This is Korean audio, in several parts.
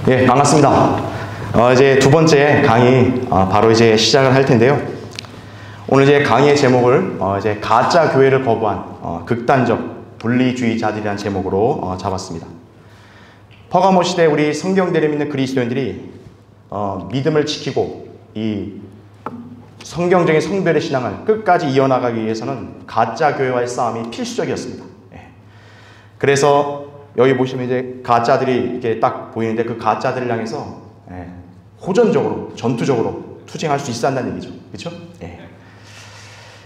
예, 반갑습니다. 이제 두 번째 강의 바로 이제 시작을 할 텐데요. 오늘 이제 강의의 제목을 이제 가짜 교회를 거부한 극단적 분리주의자들이라는 제목으로 잡았습니다. 퍼가모 시대 우리 성경대를 믿는 그리스도인들이 믿음을 지키고 이 성경적인 성별의 신앙을 끝까지 이어나가기 위해서는 가짜 교회와의 싸움이 필수적이었습니다. 예. 그래서 여기 보시면 이제 가짜들이 이렇게 딱 보이는데 그 가짜들을 향해서 호전적으로, 전투적으로 투쟁할 수 있어야 한다는 얘기죠. 그렇죠? 예.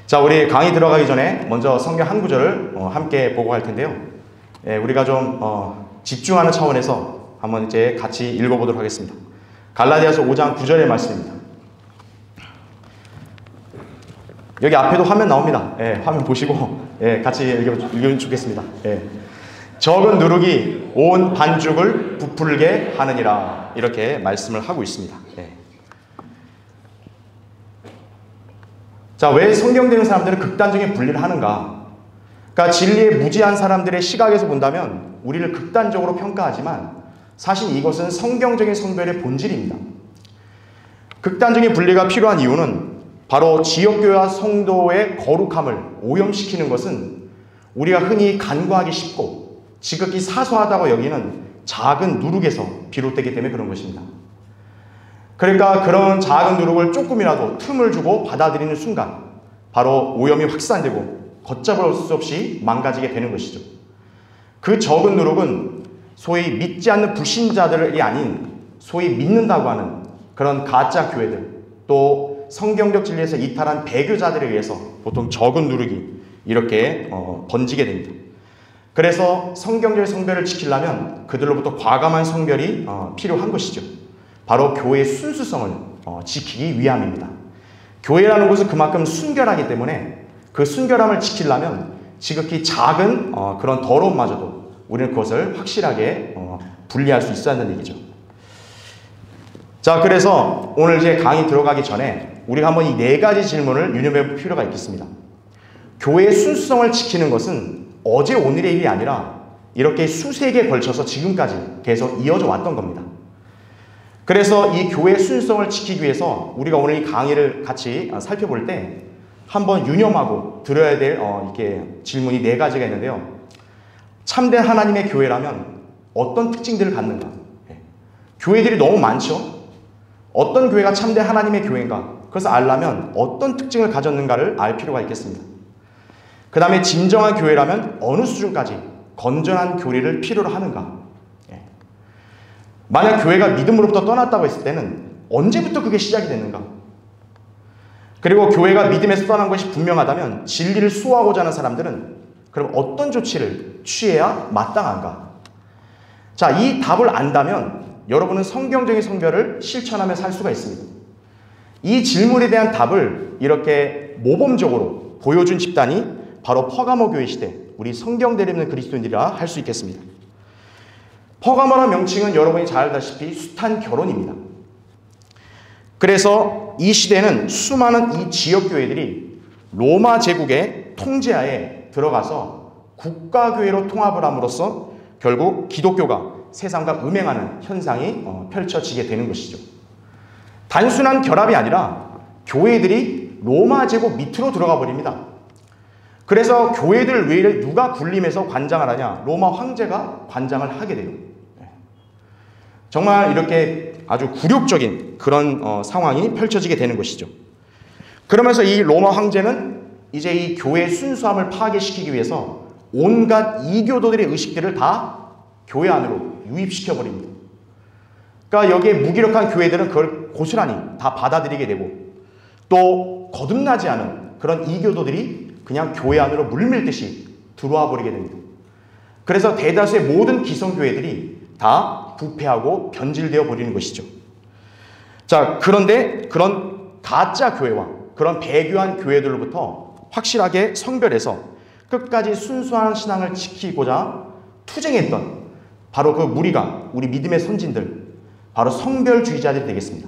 자, 우리 강의 들어가기 전에 먼저 성경 한 구절을 함께 보고 갈 텐데요. 예, 우리가 좀 집중하는 차원에서 한번 이제 같이 읽어보도록 하겠습니다. 갈라디아서 5장 9절의 말씀입니다. 여기 앞에도 화면 나옵니다. 예, 화면 보시고 같이 읽으면 좋겠습니다. 예. 적은 누룩이 온 반죽을 부풀게 하느니라, 이렇게 말씀을 하고 있습니다. 예. 자, 왜 성경되는 사람들은 극단적인 분리를 하는가? 그러니까 진리에 무지한 사람들의 시각에서 본다면 우리를 극단적으로 평가하지만 사실 이것은 성경적인 성별의 본질입니다. 극단적인 분리가 필요한 이유는 바로 지역교회와 성도의 거룩함을 오염시키는 것은 우리가 흔히 간과하기 쉽고 지극히 사소하다고 여기는 작은 누룩에서 비롯되기 때문에 그런 것입니다. 그러니까 그런 작은 누룩을 조금이라도 틈을 주고 받아들이는 순간 바로 오염이 확산되고 걷잡을 수 없이 망가지게 되는 것이죠. 그 적은 누룩은 소위 믿지 않는 불신자들이 아닌 소위 믿는다고 하는 그런 가짜 교회들, 또 성경적 진리에서 이탈한 배교자들에 의해서 보통 적은 누룩이 이렇게 번지게 됩니다. 그래서 성경적 성별을 지키려면 그들로부터 과감한 성별이 필요한 것이죠. 바로 교회의 순수성을 지키기 위함입니다. 교회라는 것은 그만큼 순결하기 때문에 그 순결함을 지키려면 지극히 작은 그런 더러움마저도 우리는 그것을 확실하게 분리할 수 있어야 한다는 얘기죠. 자, 그래서 오늘 이제 강의 들어가기 전에 우리가 한번 이 네 가지 질문을 유념해 볼 필요가 있겠습니다. 교회의 순수성을 지키는 것은 어제 오늘의 일이 아니라 이렇게 수세기에 걸쳐서 지금까지 계속 이어져 왔던 겁니다. 그래서 이 교회의 순수성을 지키기 위해서 우리가 오늘 이 강의를 같이 살펴볼 때 한번 유념하고 들어야 될 이렇게 질문이 네 가지가 있는데요. 참된 하나님의 교회라면 어떤 특징들을 갖는가? 교회들이 너무 많죠? 어떤 교회가 참된 하나님의 교회인가? 그것을 알려면 어떤 특징을 가졌는가를 알 필요가 있겠습니다. 그 다음에 진정한 교회라면 어느 수준까지 건전한 교리를 필요로 하는가? 만약 교회가 믿음으로부터 떠났다고 했을 때는 언제부터 그게 시작이 됐는가? 그리고 교회가 믿음에서 떠난 것이 분명하다면 진리를 수호하고자 하는 사람들은 그럼 어떤 조치를 취해야 마땅한가? 자, 이 답을 안다면 여러분은 성경적인 성별을 실천하며 살 수가 있습니다. 이 질문에 대한 답을 이렇게 모범적으로 보여준 집단이 바로 퍼가모 교회 시대 우리 성경대를 믿는 그리스도인들이라 할 수 있겠습니다. 퍼가모라는 명칭은 여러분이 잘 알다시피 숱한 결혼입니다. 그래서 이 시대는 수많은 이 지역교회들이 로마 제국의 통제하에 들어가서 국가교회로 통합을 함으로써 결국 기독교가 세상과 음행하는 현상이 펼쳐지게 되는 것이죠. 단순한 결합이 아니라 교회들이 로마 제국 밑으로 들어가 버립니다. 그래서 교회들 외를 누가 군림해서 관장을 하냐? 로마 황제가 관장을 하게 돼요. 정말 이렇게 아주 굴욕적인 그런 상황이 펼쳐지게 되는 것이죠. 그러면서 이 로마 황제는 이제 이 교회의 순수함을 파괴시키기 위해서 온갖 이교도들의 의식들을 다 교회 안으로 유입시켜 버립니다. 그러니까 여기에 무기력한 교회들은 그걸 고스란히 다 받아들이게 되고 또 거듭나지 않은 그런 이교도들이 그냥 교회 안으로 물밀듯이 들어와 버리게 됩니다. 그래서 대다수의 모든 기성교회들이 다 부패하고 변질되어 버리는 것이죠. 자, 그런데 그런 가짜 교회와 그런 배교한 교회들로부터 확실하게 성별해서 끝까지 순수한 신앙을 지키고자 투쟁했던 바로 그 무리가 우리 믿음의 선진들, 바로 성별주의자들이 되겠습니다.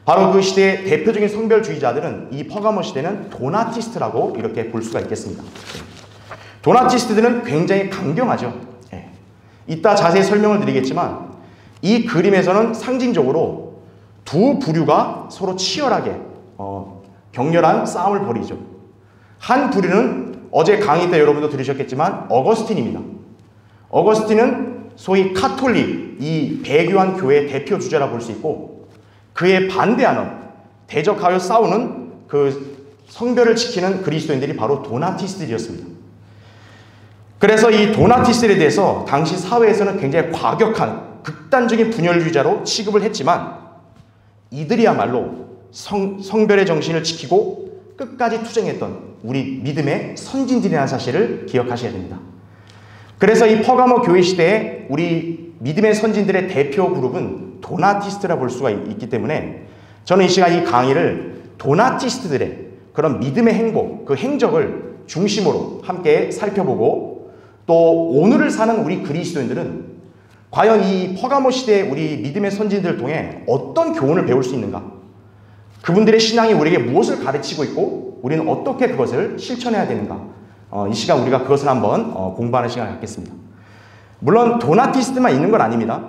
바로 그 시대의 대표적인 성별주의자들은 이 퍼가모 시대는 도나티스트라고 이렇게 볼 수가 있겠습니다. 도나티스트들은 굉장히 강경하죠. 이따 자세히 설명을 드리겠지만 이 그림에서는 상징적으로 두 부류가 서로 치열하게 격렬한 싸움을 벌이죠. 한 부류는 어제 강의 때 여러분도 들으셨겠지만 어거스틴입니다. 어거스틴은 소위 카톨릭, 이 배교한 교회의 대표 주자라 볼 수 있고, 그에 반대하는, 대적하여 싸우는 그 성별을 지키는 그리스도인들이 바로 도나티스트들이었습니다. 그래서 이 도나티스트에 대해서 당시 사회에서는 굉장히 과격한 극단적인 분열주의자로 취급을 했지만, 이들이야말로 성별의 정신을 지키고 끝까지 투쟁했던 우리 믿음의 선진들이라는 사실을 기억하셔야 됩니다. 그래서 이 퍼가모 교회 시대에 우리 믿음의 선진들의 대표 그룹은 도나티스트라 볼 수가 있기 때문에 저는 이 시간 이 강의를 도나티스트들의 그런 믿음의 행보, 그 행적을 중심으로 함께 살펴보고, 또 오늘을 사는 우리 그리스도인들은 과연 이 퍼가모 시대의 우리 믿음의 선진들을 통해 어떤 교훈을 배울 수 있는가? 그분들의 신앙이 우리에게 무엇을 가르치고 있고 우리는 어떻게 그것을 실천해야 되는가? 이 시간 우리가 그것을 한번 공부하는 시간을 갖겠습니다. 물론 도나티스트만 있는 건 아닙니다.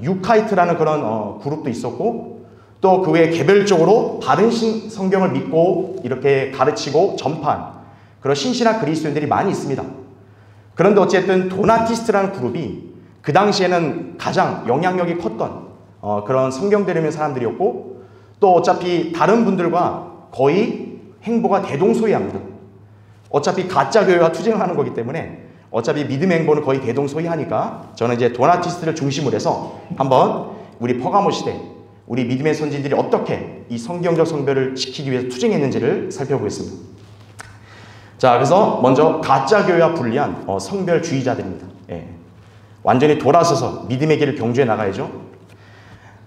유카이트라는 그런 그룹도 있었고, 또 그 외에 개별적으로 바른 성경을 믿고 이렇게 가르치고 전파한 그런 신실한 그리스도인들이 많이 있습니다. 그런데 어쨌든 도나티스트라는 그룹이 그 당시에는 가장 영향력이 컸던 그런 성경 대리는 사람들이었고, 또 어차피 다른 분들과 거의 행보가 대동소이합니다. 어차피 가짜 교회와 투쟁하는 거기 때문에 어차피 믿음의 행보는 거의 대동소이하니까 저는 이제 도나티스트를 중심으로 해서 한번 우리 퍼가모 시대 우리 믿음의 선진들이 어떻게 이 성경적 성별을 지키기 위해서 투쟁했는지를 살펴보겠습니다. 자, 그래서 먼저 가짜 교회와 분리한 성별주의자들입니다. 완전히 돌아서서 믿음의 길을 경주해 나가야죠.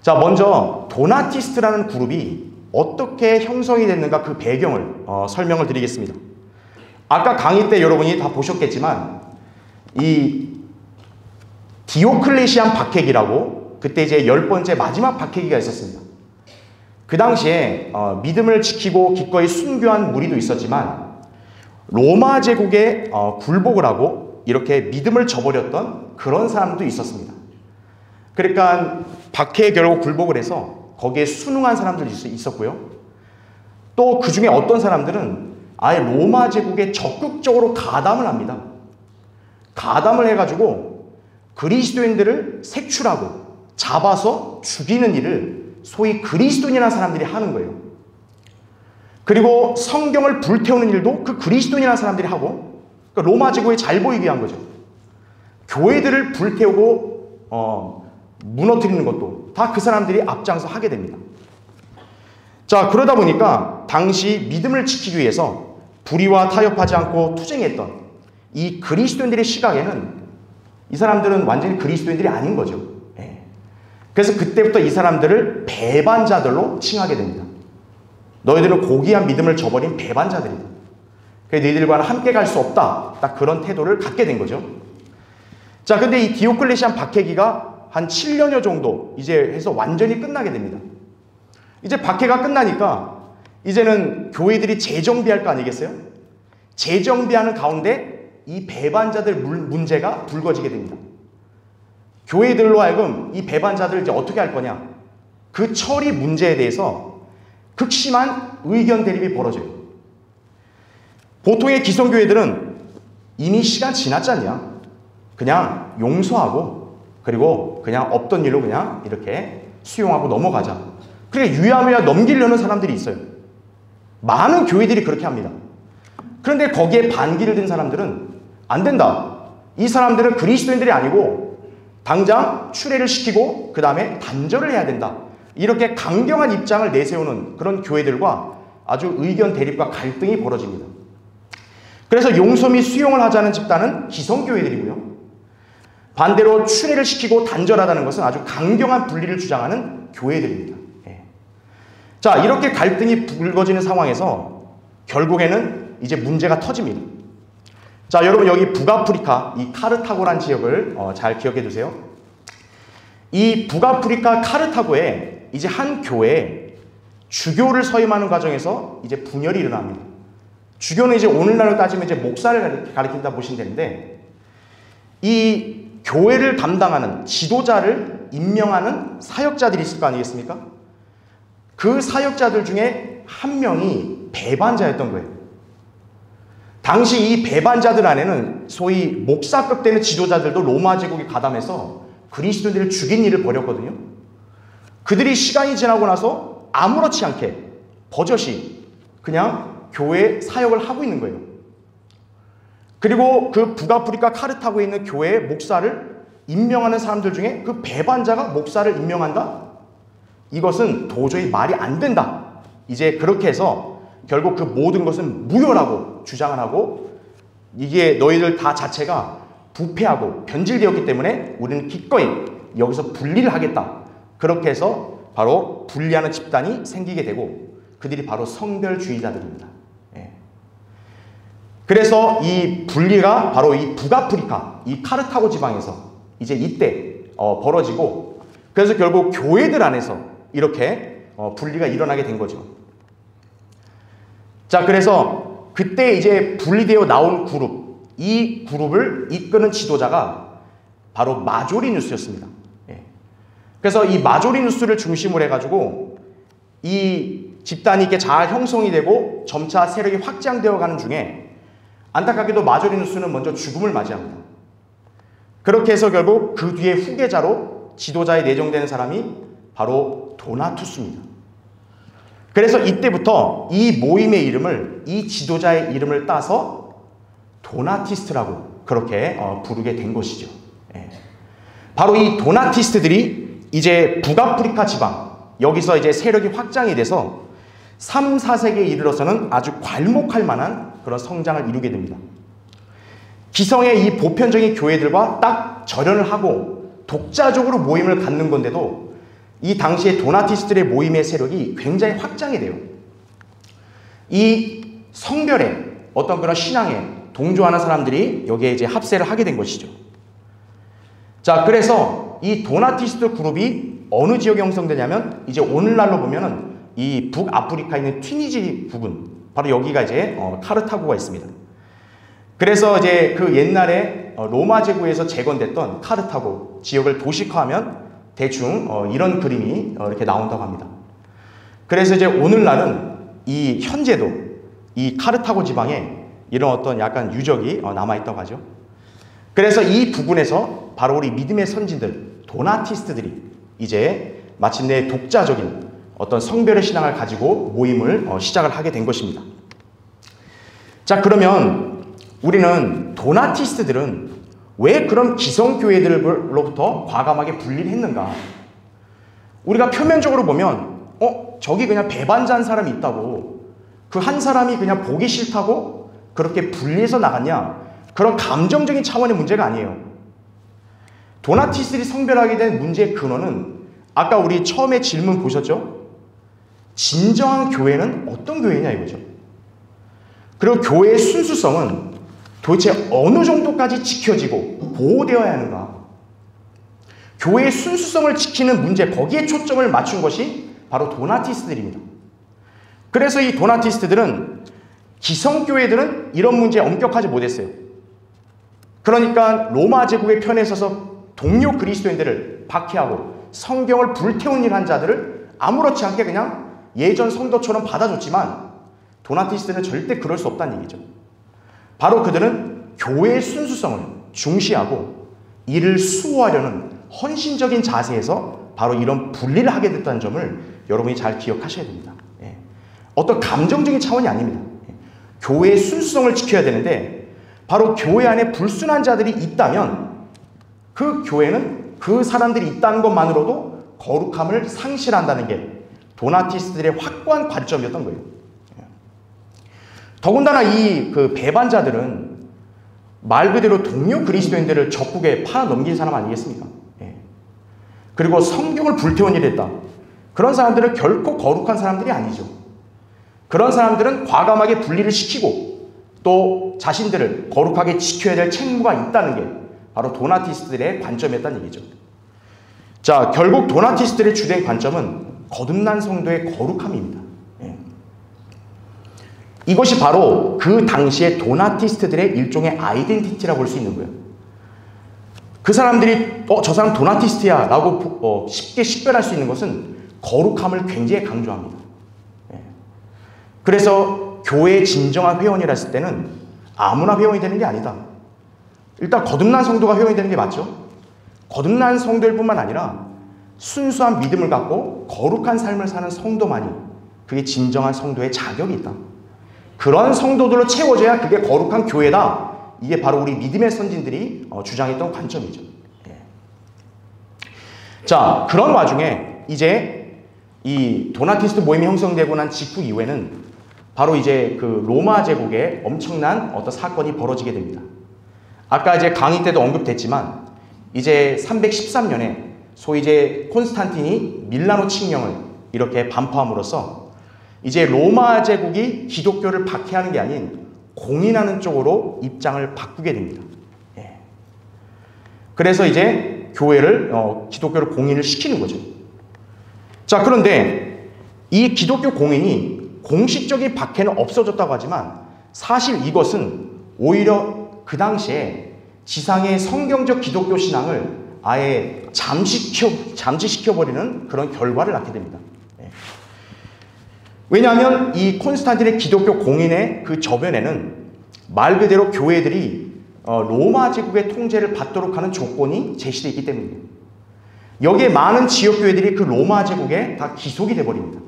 자, 먼저 도나티스트라는 그룹이 어떻게 형성이 됐는가 그 배경을 설명을 드리겠습니다. 아까 강의 때 여러분이 다 보셨겠지만 이 디오클레시안 박해기라고 그때 이제 10번째 마지막 박해기가 있었습니다. 그 당시에 믿음을 지키고 기꺼이 순교한 무리도 있었지만 로마 제국에 굴복을 하고 이렇게 믿음을 저버렸던 그런 사람도 있었습니다. 그러니까 박해에 결국 굴복을 해서 거기에 순응한 사람들이 있었고요. 또 그 중에 어떤 사람들은 아예 로마 제국에 적극적으로 가담을 합니다. 가담을 해가지고 그리스도인들을 색출하고 잡아서 죽이는 일을 소위 그리스도인이라는 사람들이 하는 거예요. 그리고 성경을 불태우는 일도 그 그리스도인이라는 사람들이 하고, 그러니까 로마 제국에 잘 보이게 한 거죠. 교회들을 불태우고 무너뜨리는 것도 다 그 사람들이 앞장서 하게 됩니다. 자, 그러다 보니까 당시 믿음을 지키기 위해서 불의와 타협하지 않고 투쟁했던 이 그리스도인들의 시각에는 이 사람들은 완전히 그리스도인들이 아닌 거죠. 그래서 그때부터 이 사람들을 배반자들로 칭하게 됩니다. 너희들은 고귀한 믿음을 저버린 배반자들이다. 그래서 너희들과는 함께 갈 수 없다. 딱 그런 태도를 갖게 된 거죠. 자, 근데 이 디오클레시안 박해기가 한 7년여 정도 이제 해서 완전히 끝나게 됩니다. 이제 박해가 끝나니까 이제는 교회들이 재정비할 거 아니겠어요? 재정비하는 가운데 이 배반자들 문제가 불거지게 됩니다. 교회들로 하여금 이 배반자들 이제 어떻게 할 거냐? 그 처리 문제에 대해서 극심한 의견 대립이 벌어져요. 보통의 기성교회들은 이미 시간 지났지 않냐? 그냥 용서하고 그리고 그냥 없던 일로 그냥 이렇게 수용하고 넘어가자. 그러니까 유야무야 넘기려는 사람들이 있어요. 많은 교회들이 그렇게 합니다. 그런데 거기에 반기를 든 사람들은 안 된다. 이 사람들은 그리스도인들이 아니고 당장 추례를 시키고 그 다음에 단절을 해야 된다. 이렇게 강경한 입장을 내세우는 그런 교회들과 아주 의견 대립과 갈등이 벌어집니다. 그래서 용서 및 수용을 하자는 집단은 기성교회들이고요. 반대로 추례를 시키고 단절하다는 것은 아주 강경한 분리를 주장하는 교회들입니다. 자, 이렇게 갈등이 불거지는 상황에서 결국에는 이제 문제가 터집니다. 자, 여러분 여기 북아프리카 이 카르타고란 지역을 잘 기억해 두세요. 이 북아프리카 카르타고에 이제 한 교회에 주교를 서임하는 과정에서 이제 분열이 일어납니다. 주교는 이제 오늘날로 따지면 이제 목사를 가리킨다 보시면 되는데, 이 교회를 담당하는 지도자를 임명하는 사역자들이 있을 거 아니겠습니까? 그 사역자들 중에 한 명이 배반자였던 거예요. 당시 이 배반자들 안에는 소위 목사급 되는 지도자들도 로마 제국에 가담해서 그리스도인들을 죽인 일을 벌였거든요. 그들이 시간이 지나고 나서 아무렇지 않게 버젓이 그냥 교회 사역을 하고 있는 거예요. 그리고 그 북아프리카 카르타고에 있는 교회의 목사를 임명하는 사람들 중에 그 배반자가 목사를 임명한다? 이것은 도저히 말이 안 된다. 이제 그렇게 해서 결국 그 모든 것은 무효라고 주장을 하고, 이게 너희들 다 자체가 부패하고 변질되었기 때문에 우리는 기꺼이 여기서 분리를 하겠다. 그렇게 해서 바로 분리하는 집단이 생기게 되고, 그들이 바로 성별주의자들입니다. 예. 그래서 이 분리가 바로 이 북아프리카, 이 카르타고 지방에서 이제 이때 벌어지고, 그래서 결국 교회들 안에서 이렇게 분리가 일어나게 된 거죠. 자, 그래서 그때 이제 분리되어 나온 그룹, 이 그룹을 이끄는 지도자가 바로 마조리누스였습니다. 예. 그래서 이 마조리누스를 중심으로 해가지고 이 집단이 이렇게 잘 형성이 되고 점차 세력이 확장되어 가는 중에, 안타깝게도 마조리누스는 먼저 죽음을 맞이합니다. 그렇게 해서 결국 그 뒤에 후계자로 지도자에 내정되는 사람이 바로 도나투스입니다. 그래서 이때부터 이 모임의 이름을, 이 지도자의 이름을 따서 도나티스트라고 그렇게 부르게 된 것이죠. 예. 바로 이 도나티스트들이 이제 북아프리카 지방, 여기서 이제 세력이 확장이 돼서 3, 4세기에 이르러서는 아주 괄목할 만한 그런 성장을 이루게 됩니다. 기성의 이 보편적인 교회들과 딱 절연을 하고 독자적으로 모임을 갖는 건데도 이 당시에 도나티스트들의 모임의 세력이 굉장히 확장이 돼요. 이 성별의 어떤 그런 신앙에 동조하는 사람들이 여기에 이제 합세를 하게 된 것이죠. 자, 그래서 이 도나티스트 그룹이 어느 지역에 형성되냐면, 이제 오늘날로 보면은 이 북아프리카에 있는 튀니지 부근, 바로 여기가 이제 카르타고가 있습니다. 그래서 이제 그 옛날에 로마 제국에서 재건됐던 카르타고 지역을 도식화하면 대충 이런 그림이 이렇게 나온다고 합니다. 그래서 이제 오늘날은 이 현재도 이 카르타고 지방에 이런 어떤 약간 유적이 남아있다고 하죠. 그래서 이 부분에서 바로 우리 믿음의 선진들, 도나티스트들이 이제 마침내 독자적인 어떤 성별의 신앙을 가지고 모임을 시작을 하게 된 것입니다. 자, 그러면 우리는 도나티스트들은 왜 그런 기성교회들로부터 과감하게 분리를 했는가? 우리가 표면적으로 보면 저기 그냥 배반자한 사람이 있다고, 그 한 사람이 그냥 보기 싫다고 그렇게 분리해서 나갔냐? 그런 감정적인 차원의 문제가 아니에요. 도나티스트들이 성별하게 된 문제의 근원은 아까 우리 처음에 질문 보셨죠? 진정한 교회는 어떤 교회냐 이거죠. 그리고 교회의 순수성은 도대체 어느 정도까지 지켜지고 보호되어야 하는가? 교회의 순수성을 지키는 문제, 거기에 초점을 맞춘 것이 바로 도나티스트들입니다. 그래서 이 도나티스트들은 기성교회들은 이런 문제에 엄격하지 못했어요. 그러니까 로마 제국의 편에 서서 동료 그리스도인들을 박해하고 성경을 불태운 일 한 자들을 아무렇지 않게 그냥 예전 성도처럼 받아줬지만, 도나티스트는 절대 그럴 수 없다는 얘기죠. 바로 그들은 교회의 순수성을 중시하고 이를 수호하려는 헌신적인 자세에서 바로 이런 분리를 하게 됐다는 점을 여러분이 잘 기억하셔야 됩니다. 예. 어떤 감정적인 차원이 아닙니다. 예. 교회의 순수성을 지켜야 되는데, 바로 교회 안에 불순한 자들이 있다면 그 교회는 그 사람들이 있다는 것만으로도 거룩함을 상실한다는 게 도나티스트들의 확고한 관점이었던 거예요. 더군다나 이 그 배반자들은 말 그대로 동료 그리스도인들을 적국에 팔아넘긴 사람 아니겠습니까? 예. 그리고 성경을 불태운 일을 했다. 그런 사람들은 결코 거룩한 사람들이 아니죠. 그런 사람들은 과감하게 분리를 시키고 또 자신들을 거룩하게 지켜야 될 책무가 있다는 게 바로 도나티스트들의 관점이었다는 얘기죠. 자, 결국 도나티스트들의 주된 관점은 거듭난 성도의 거룩함입니다. 이것이 바로 그 당시의 도나티스트들의 일종의 아이덴티티라고 볼 수 있는 거예요. 그 사람들이 저 사람 도나티스트야 라고 쉽게 식별할 수 있는 것은 거룩함을 굉장히 강조합니다. 그래서 교회의 진정한 회원이라 했을 때는 아무나 회원이 되는 게 아니다. 일단 거듭난 성도가 회원이 되는 게 맞죠. 거듭난 성도일 뿐만 아니라 순수한 믿음을 갖고 거룩한 삶을 사는 성도만이 그게 진정한 성도의 자격이 있다. 그런 성도들로 채워져야 그게 거룩한 교회다. 이게 바로 우리 믿음의 선진들이 주장했던 관점이죠. 자, 그런 와중에 이제 이 도나티스트 모임이 형성되고 난 직후 이후에는 바로 이제 그 로마 제국에 엄청난 어떤 사건이 벌어지게 됩니다. 아까 이제 강의 때도 언급됐지만 이제 313년에 소위 이제 콘스탄틴이 밀라노 칙령을 이렇게 반포함으로써 이제 로마 제국이 기독교를 박해하는 게 아닌 공인하는 쪽으로 입장을 바꾸게 됩니다. 그래서 이제 교회를 기독교를 공인을 시키는 거죠. 자, 그런데 이 기독교 공인이 공식적인 박해는 없어졌다고 하지만 사실 이것은 오히려 그 당시에 지상의 성경적 기독교 신앙을 아예 잠식시켜버리는 그런 결과를 낳게 됩니다. 왜냐하면 이 콘스탄틴의 기독교 공인의 그 저변에는 말 그대로 교회들이 로마 제국의 통제를 받도록 하는 조건이 제시되어 있기 때문이에요. 여기에 많은 지역교회들이 그 로마 제국에 다 기속이 되어버립니다.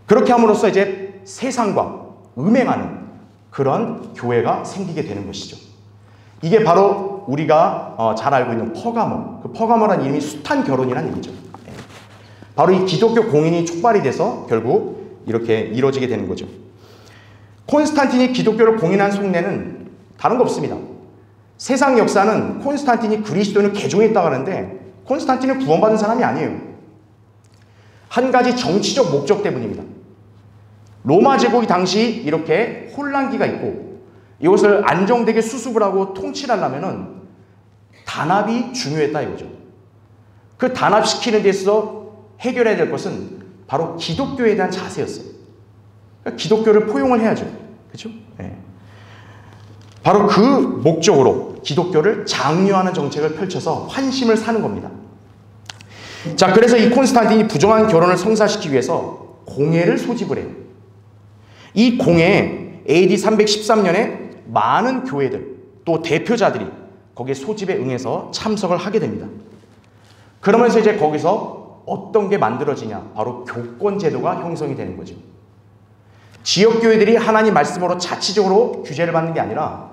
그렇게 함으로써 이제 세상과 음행하는 그런 교회가 생기게 되는 것이죠. 이게 바로 우리가 잘 알고 있는 퍼가모, 그 퍼가모라는 이름이 숱한 결혼이라는 얘기죠. 바로 이 기독교 공인이 촉발이 돼서 결국 이렇게 이루어지게 되는 거죠. 콘스탄틴이 기독교를 공인한 속내는 다른 거 없습니다. 세상 역사는 콘스탄틴이 그리스도인을 개종했다고 하는데 콘스탄틴은 구원받은 사람이 아니에요. 한 가지 정치적 목적 때문입니다. 로마 제국이 당시 이렇게 혼란기가 있고 이것을 안정되게 수습을 하고 통치를 하려면 단합이 중요했다 이거죠. 그 단합시키는 데 있어서 해결해야 될 것은 바로 기독교에 대한 자세였어요. 그러니까 기독교를 포용을 해야죠. 그렇죠? 네. 바로 그 목적으로 기독교를 장려하는 정책을 펼쳐서 환심을 사는 겁니다. 자, 그래서 이 콘스탄틴이 부정한 결혼을 성사시키기 위해서 공회를 소집을 해요. 이 공회에 AD 313년에 많은 교회들 또 대표자들이 거기에 소집에 응해서 참석을 하게 됩니다. 그러면서 이제 거기서 어떤 게 만들어지냐, 바로 교권제도가 형성이 되는 거죠. 지역교회들이 하나님 말씀으로 자치적으로 규제를 받는 게 아니라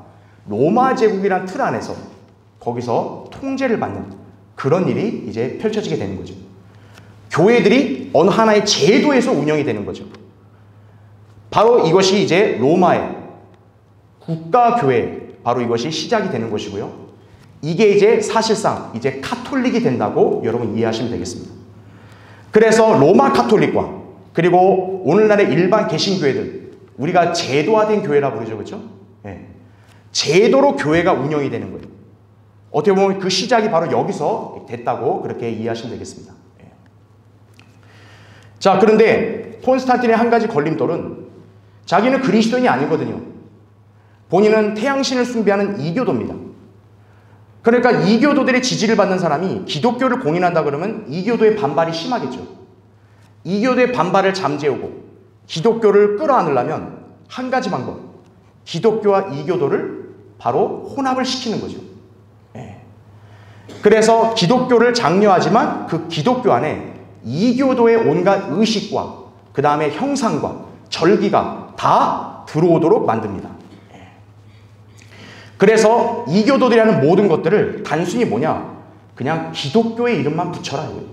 로마 제국이란 틀 안에서 거기서 통제를 받는 그런 일이 이제 펼쳐지게 되는 거죠. 교회들이 어느 하나의 제도에서 운영이 되는 거죠. 바로 이것이 이제 로마의 국가교회, 바로 이것이 시작이 되는 것이고요. 이게 이제 사실상 이제 카톨릭이 된다고 여러분 이해하시면 되겠습니다. 그래서 로마 카톨릭과 그리고 오늘날의 일반 개신교회들, 우리가 제도화된 교회라 부르죠, 그렇죠? 네. 제도로 교회가 운영이 되는 거예요. 어떻게 보면 그 시작이 바로 여기서 됐다고 그렇게 이해하시면 되겠습니다. 네. 자, 그런데 콘스탄틴의 한 가지 걸림돌은 자기는 그리스도인이 아니거든요. 본인은 태양신을 숭배하는 이교도입니다. 그러니까 이교도들의 지지를 받는 사람이 기독교를 공인한다 그러면 이교도의 반발이 심하겠죠. 이교도의 반발을 잠재우고 기독교를 끌어안으려면 한 가지 방법, 기독교와 이교도를 바로 혼합을 시키는 거죠. 그래서 기독교를 장려하지만 그 기독교 안에 이교도의 온갖 의식과 그 다음에 형상과 절기가 다 들어오도록 만듭니다. 그래서 이교도들이 하는 모든 것들을 단순히 뭐냐, 그냥 기독교의 이름만 붙여라 이거예요.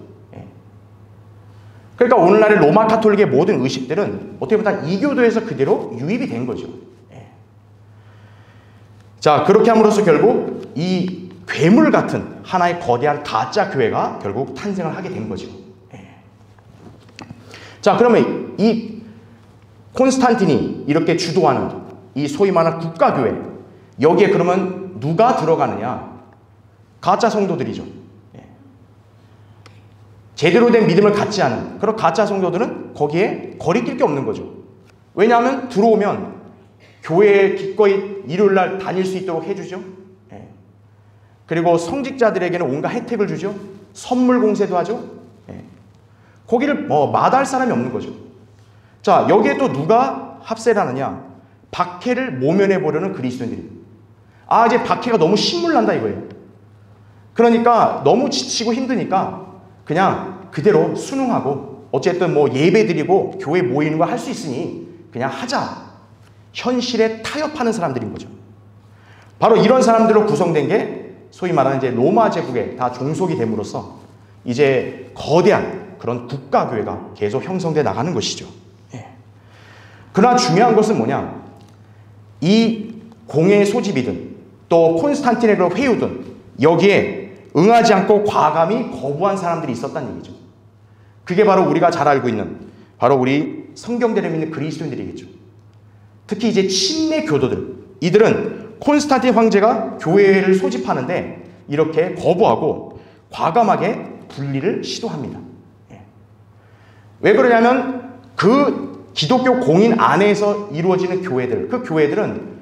그러니까 오늘날의 로마 카톨릭의 모든 의식들은 어떻게 보면 다 이교도에서 그대로 유입이 된 거죠. 자, 그렇게 함으로써 결국 이 괴물 같은 하나의 거대한 가짜 교회가 결국 탄생을 하게 된 거죠. 자, 그러면 이 콘스탄틴이 이렇게 주도하는 이 소위 말하는 국가교회, 여기에 그러면 누가 들어가느냐? 가짜 성도들이죠. 제대로 된 믿음을 갖지 않은 그런 가짜 성도들은 거기에 거리낄 게 없는 거죠. 왜냐하면 들어오면 교회에 기꺼이 일요일날 다닐 수 있도록 해주죠. 그리고 성직자들에게는 온갖 혜택을 주죠. 선물 공세도 하죠. 거기를 마다할 사람이 없는 거죠. 자, 여기에 또 누가 합세를 하느냐? 박해를 모면해 보려는 그리스도인들입니다. 아, 이제 박해가 너무 신물난다 이거예요. 그러니까 너무 지치고 힘드니까 그냥 그대로 순응하고 어쨌든 뭐 예배 드리고 교회 모이는 거 할 수 있으니 그냥 하자. 현실에 타협하는 사람들인 거죠. 바로 이런 사람들로 구성된 게 소위 말하는 이제 로마 제국에 다 종속이 됨으로써 이제 거대한 그런 국가교회가 계속 형성돼 나가는 것이죠. 그러나 중요한 것은 뭐냐? 이 공예 소집이든 또 콘스탄티네 그 회유든 여기에 응하지 않고 과감히 거부한 사람들이 있었다는 얘기죠. 그게 바로 우리가 잘 알고 있는 바로 우리 성경대를 믿는 그리스도인들이겠죠. 특히 이제 침례 교도들, 이들은 콘스탄틴 황제가 교회를 소집하는데 이렇게 거부하고 과감하게 분리를 시도합니다. 왜 그러냐면 그 기독교 공인 안에서 이루어지는 교회들, 그 교회들은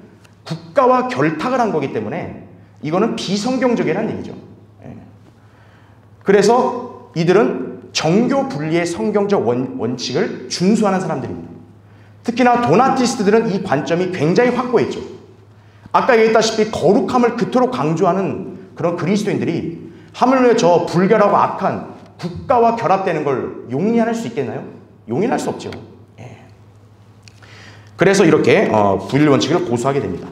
국가와 결탁을 한 거기 때문에 이거는 비성경적이라는 얘기죠. 그래서 이들은 정교 분리의 성경적 원칙을 준수하는 사람들입니다. 특히나 도나티스트들은 이 관점이 굉장히 확고했죠. 아까 얘기했다시피 거룩함을 그토록 강조하는 그런 그리스도인들이 하물며 저 불결하고 악한 국가와 결합되는 걸 용인할 수 있겠나요? 용인할 수 없죠. 그래서 이렇게 분리 원칙을 고수하게 됩니다.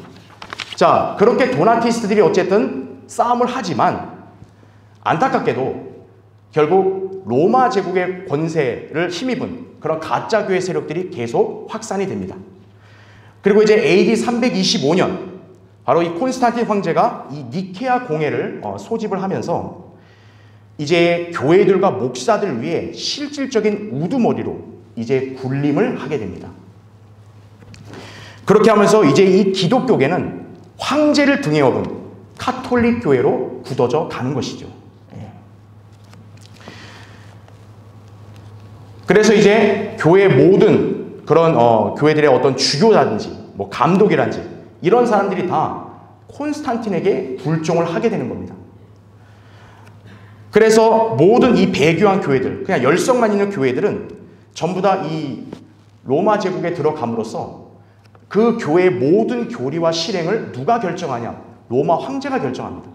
자, 그렇게 도나티스트들이 어쨌든 싸움을 하지만 안타깝게도 결국 로마 제국의 권세를 힘입은 그런 가짜 교회 세력들이 계속 확산이 됩니다. 그리고 이제 AD 325년 바로 이 콘스탄틴 황제가 이 니케아 공회를 소집을 하면서 이제 교회들과 목사들 위해 실질적인 우두머리로 이제 군림을 하게 됩니다. 그렇게 하면서 이제 이 기독교계는 황제를 등에 업은 카톨릭 교회로 굳어져 가는 것이죠. 그래서 이제 교회 모든 그런 교회들의 어떤 주교라든지 뭐 감독이라든지 이런 사람들이 다 콘스탄틴에게 불종을 하게 되는 겁니다. 그래서 모든 이 배교한 교회들, 그냥 열성만 있는 교회들은 전부 다 이 로마 제국에 들어감으로써 그 교회의 모든 교리와 실행을 누가 결정하냐? 로마 황제가 결정합니다.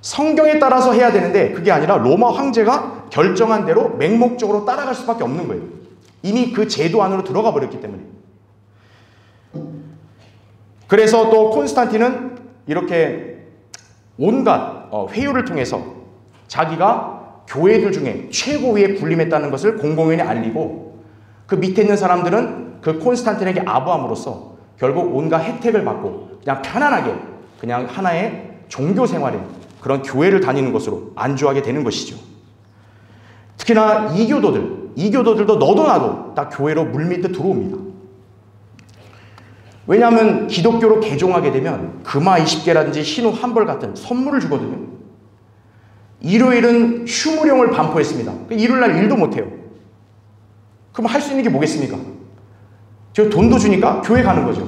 성경에 따라서 해야 되는데 그게 아니라 로마 황제가 결정한 대로 맹목적으로 따라갈 수밖에 없는 거예요. 이미 그 제도 안으로 들어가 버렸기 때문에. 그래서 또 콘스탄틴은 이렇게 온갖 회유를 통해서 자기가 교회들 중에 최고위에 군림했다는 것을 공공연히 알리고 그 밑에 있는 사람들은 그 콘스탄틴에게 아부함으로써 결국 온갖 혜택을 받고 그냥 편안하게 그냥 하나의 종교 생활에 그런 교회를 다니는 것으로 안주하게 되는 것이죠. 특히나 이교도들도 너도 나도 다 교회로 물밀듯 들어옵니다. 왜냐하면 기독교로 개종하게 되면 금화 20개라든지 흰옷 한 벌 같은 선물을 주거든요. 일요일은 휴무령을 반포했습니다. 일요일날 일도 못해요. 그럼 할 수 있는 게 뭐겠습니까? 저 돈도 주니까 교회 가는 거죠.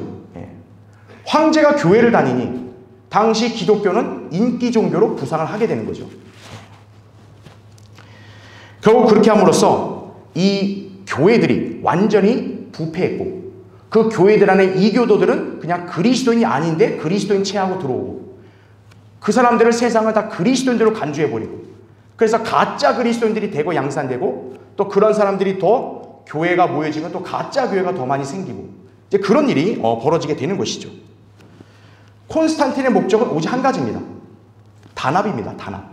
황제가 교회를 다니니 당시 기독교는 인기 종교로 부상을 하게 되는 거죠. 결국 그렇게 함으로써 이 교회들이 완전히 부패했고 그 교회들 안에 이교도들은 그냥 그리스도인이 아닌데 그리스도인 체하고 들어오고 그 사람들을 세상을 다 그리스도인들로 간주해버리고 그래서 가짜 그리스도인들이 되고 양산되고 또 그런 사람들이 더 교회가 모여지면 또 가짜 교회가 더 많이 생기고 이제 그런 일이 벌어지게 되는 것이죠. 콘스탄틴의 목적은 오직 한 가지입니다. 단합입니다. 단합.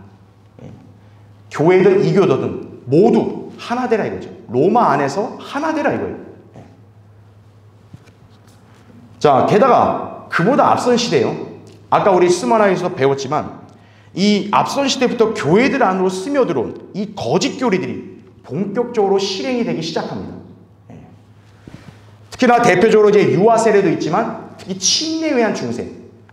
교회든 이교도든 모두 하나 되라 이거죠. 로마 안에서 하나 되라 이거예요. 자, 게다가 그보다 앞선 시대요. 아까 우리 스마나에서 배웠지만 이 앞선 시대부터 교회들 안으로 스며들어온 이 거짓 교리들이 본격적으로 실행이 되기 시작합니다. 특히나 대표적으로 이제 유아 세례도 있지만 특히 침례에 의한 중세,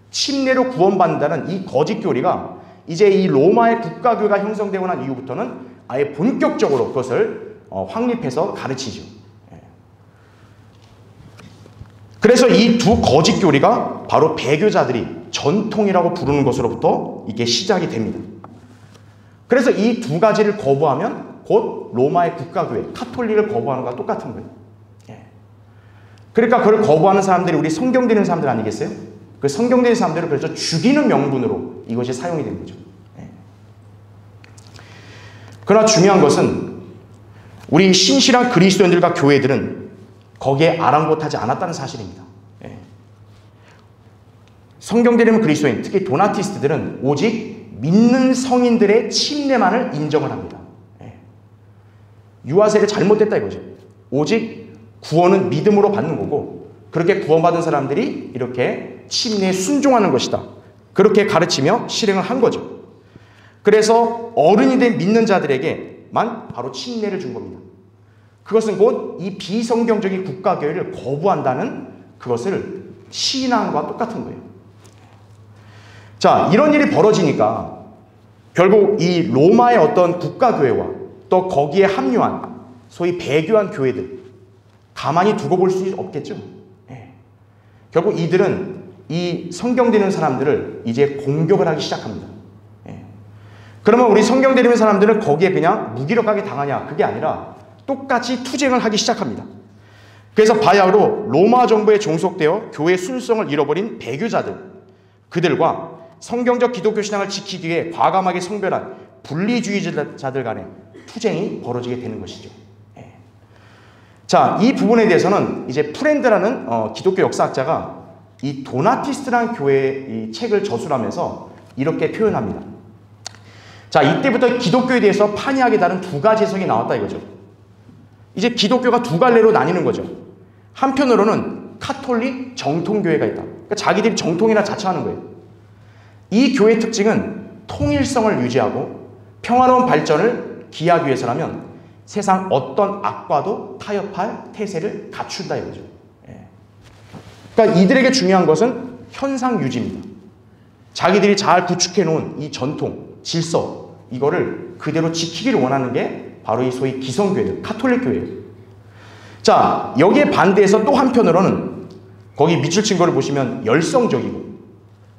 침례로 구원받는다는 이 거짓 교리가 이제 이 로마의 국가교회가 형성되고 난 이후부터는 아예 본격적으로 그것을 확립해서 가르치죠. 그래서 이 두 거짓 교리가 바로 배교자들이 전통이라고 부르는 것으로부터 이게 시작이 됩니다. 그래서 이 두 가지를 거부하면 곧 로마의 국가교회, 카톨릭을 거부하는 것과 똑같은 거예요. 그러니까 그걸 거부하는 사람들이 우리 성경되는 사람들 아니겠어요? 그 성경되는 사람들을 그래서 죽이는 명분으로 이것이 사용이 된 거죠. 그러나 중요한 것은 우리 신실한 그리스도인들과 교회들은 거기에 아랑곳하지 않았다는 사실입니다. 성경되는 그리스도인, 특히 도나티스트들은 오직 믿는 성인들의 침례만을 인정을 합니다. 유아세례 잘못됐다 이거죠. 오직 구원은 믿음으로 받는 거고 그렇게 구원받은 사람들이 이렇게 침례에 순종하는 것이다. 그렇게 가르치며 실행을 한 거죠. 그래서 어른이 된 믿는 자들에게만 바로 침례를 준 겁니다. 그것은 곧 이 비성경적인 국가교회를 거부한다는 그것을 시인한 것과 똑같은 거예요. 자, 이런 일이 벌어지니까 결국 이 로마의 어떤 국가교회와 또 거기에 합류한 소위 배교한 교회들 가만히 두고 볼 수 없겠죠. 결국 이들은 이 성경되는 사람들을 이제 공격을 하기 시작합니다. 그러면 우리 성경되는 사람들은 거기에 그냥 무기력하게 당하냐? 그게 아니라 똑같이 투쟁을 하기 시작합니다. 그래서 바야흐로 로마 정부에 종속되어 교회의 순수성을 잃어버린 배교자들, 그들과 성경적 기독교 신앙을 지키기 위해 과감하게 성별한 분리주의자들 간의 투쟁이 벌어지게 되는 것이죠. 자, 이 부분에 대해서는 이제 프렌드라는 기독교 역사학자가 이 도나티스트라는 교회의 이 책을 저술하면서 이렇게 표현합니다. 자, 이때부터 기독교에 대해서 판이하게 다른 두 가지 해석이 나왔다 이거죠. 이제 기독교가 두 갈래로 나뉘는 거죠. 한편으로는 카톨릭 정통교회가 있다. 그러니까 자기들이 정통이라 자처하는 거예요. 이 교회의 특징은 통일성을 유지하고 평화로운 발전을 기하기 위해서라면 세상 어떤 악과도 타협할 태세를 갖춘다 이거죠. 그러니까 이들에게 중요한 것은 현상 유지입니다. 자기들이 잘 구축해 놓은 이 전통, 질서 이거를 그대로 지키기를 원하는 게 바로 이 소위 기성교회들, 카톨릭 교회예요. 자, 여기에 반대해서 또 한편으로는 거기 밑줄 친 거를 보시면 열성적이고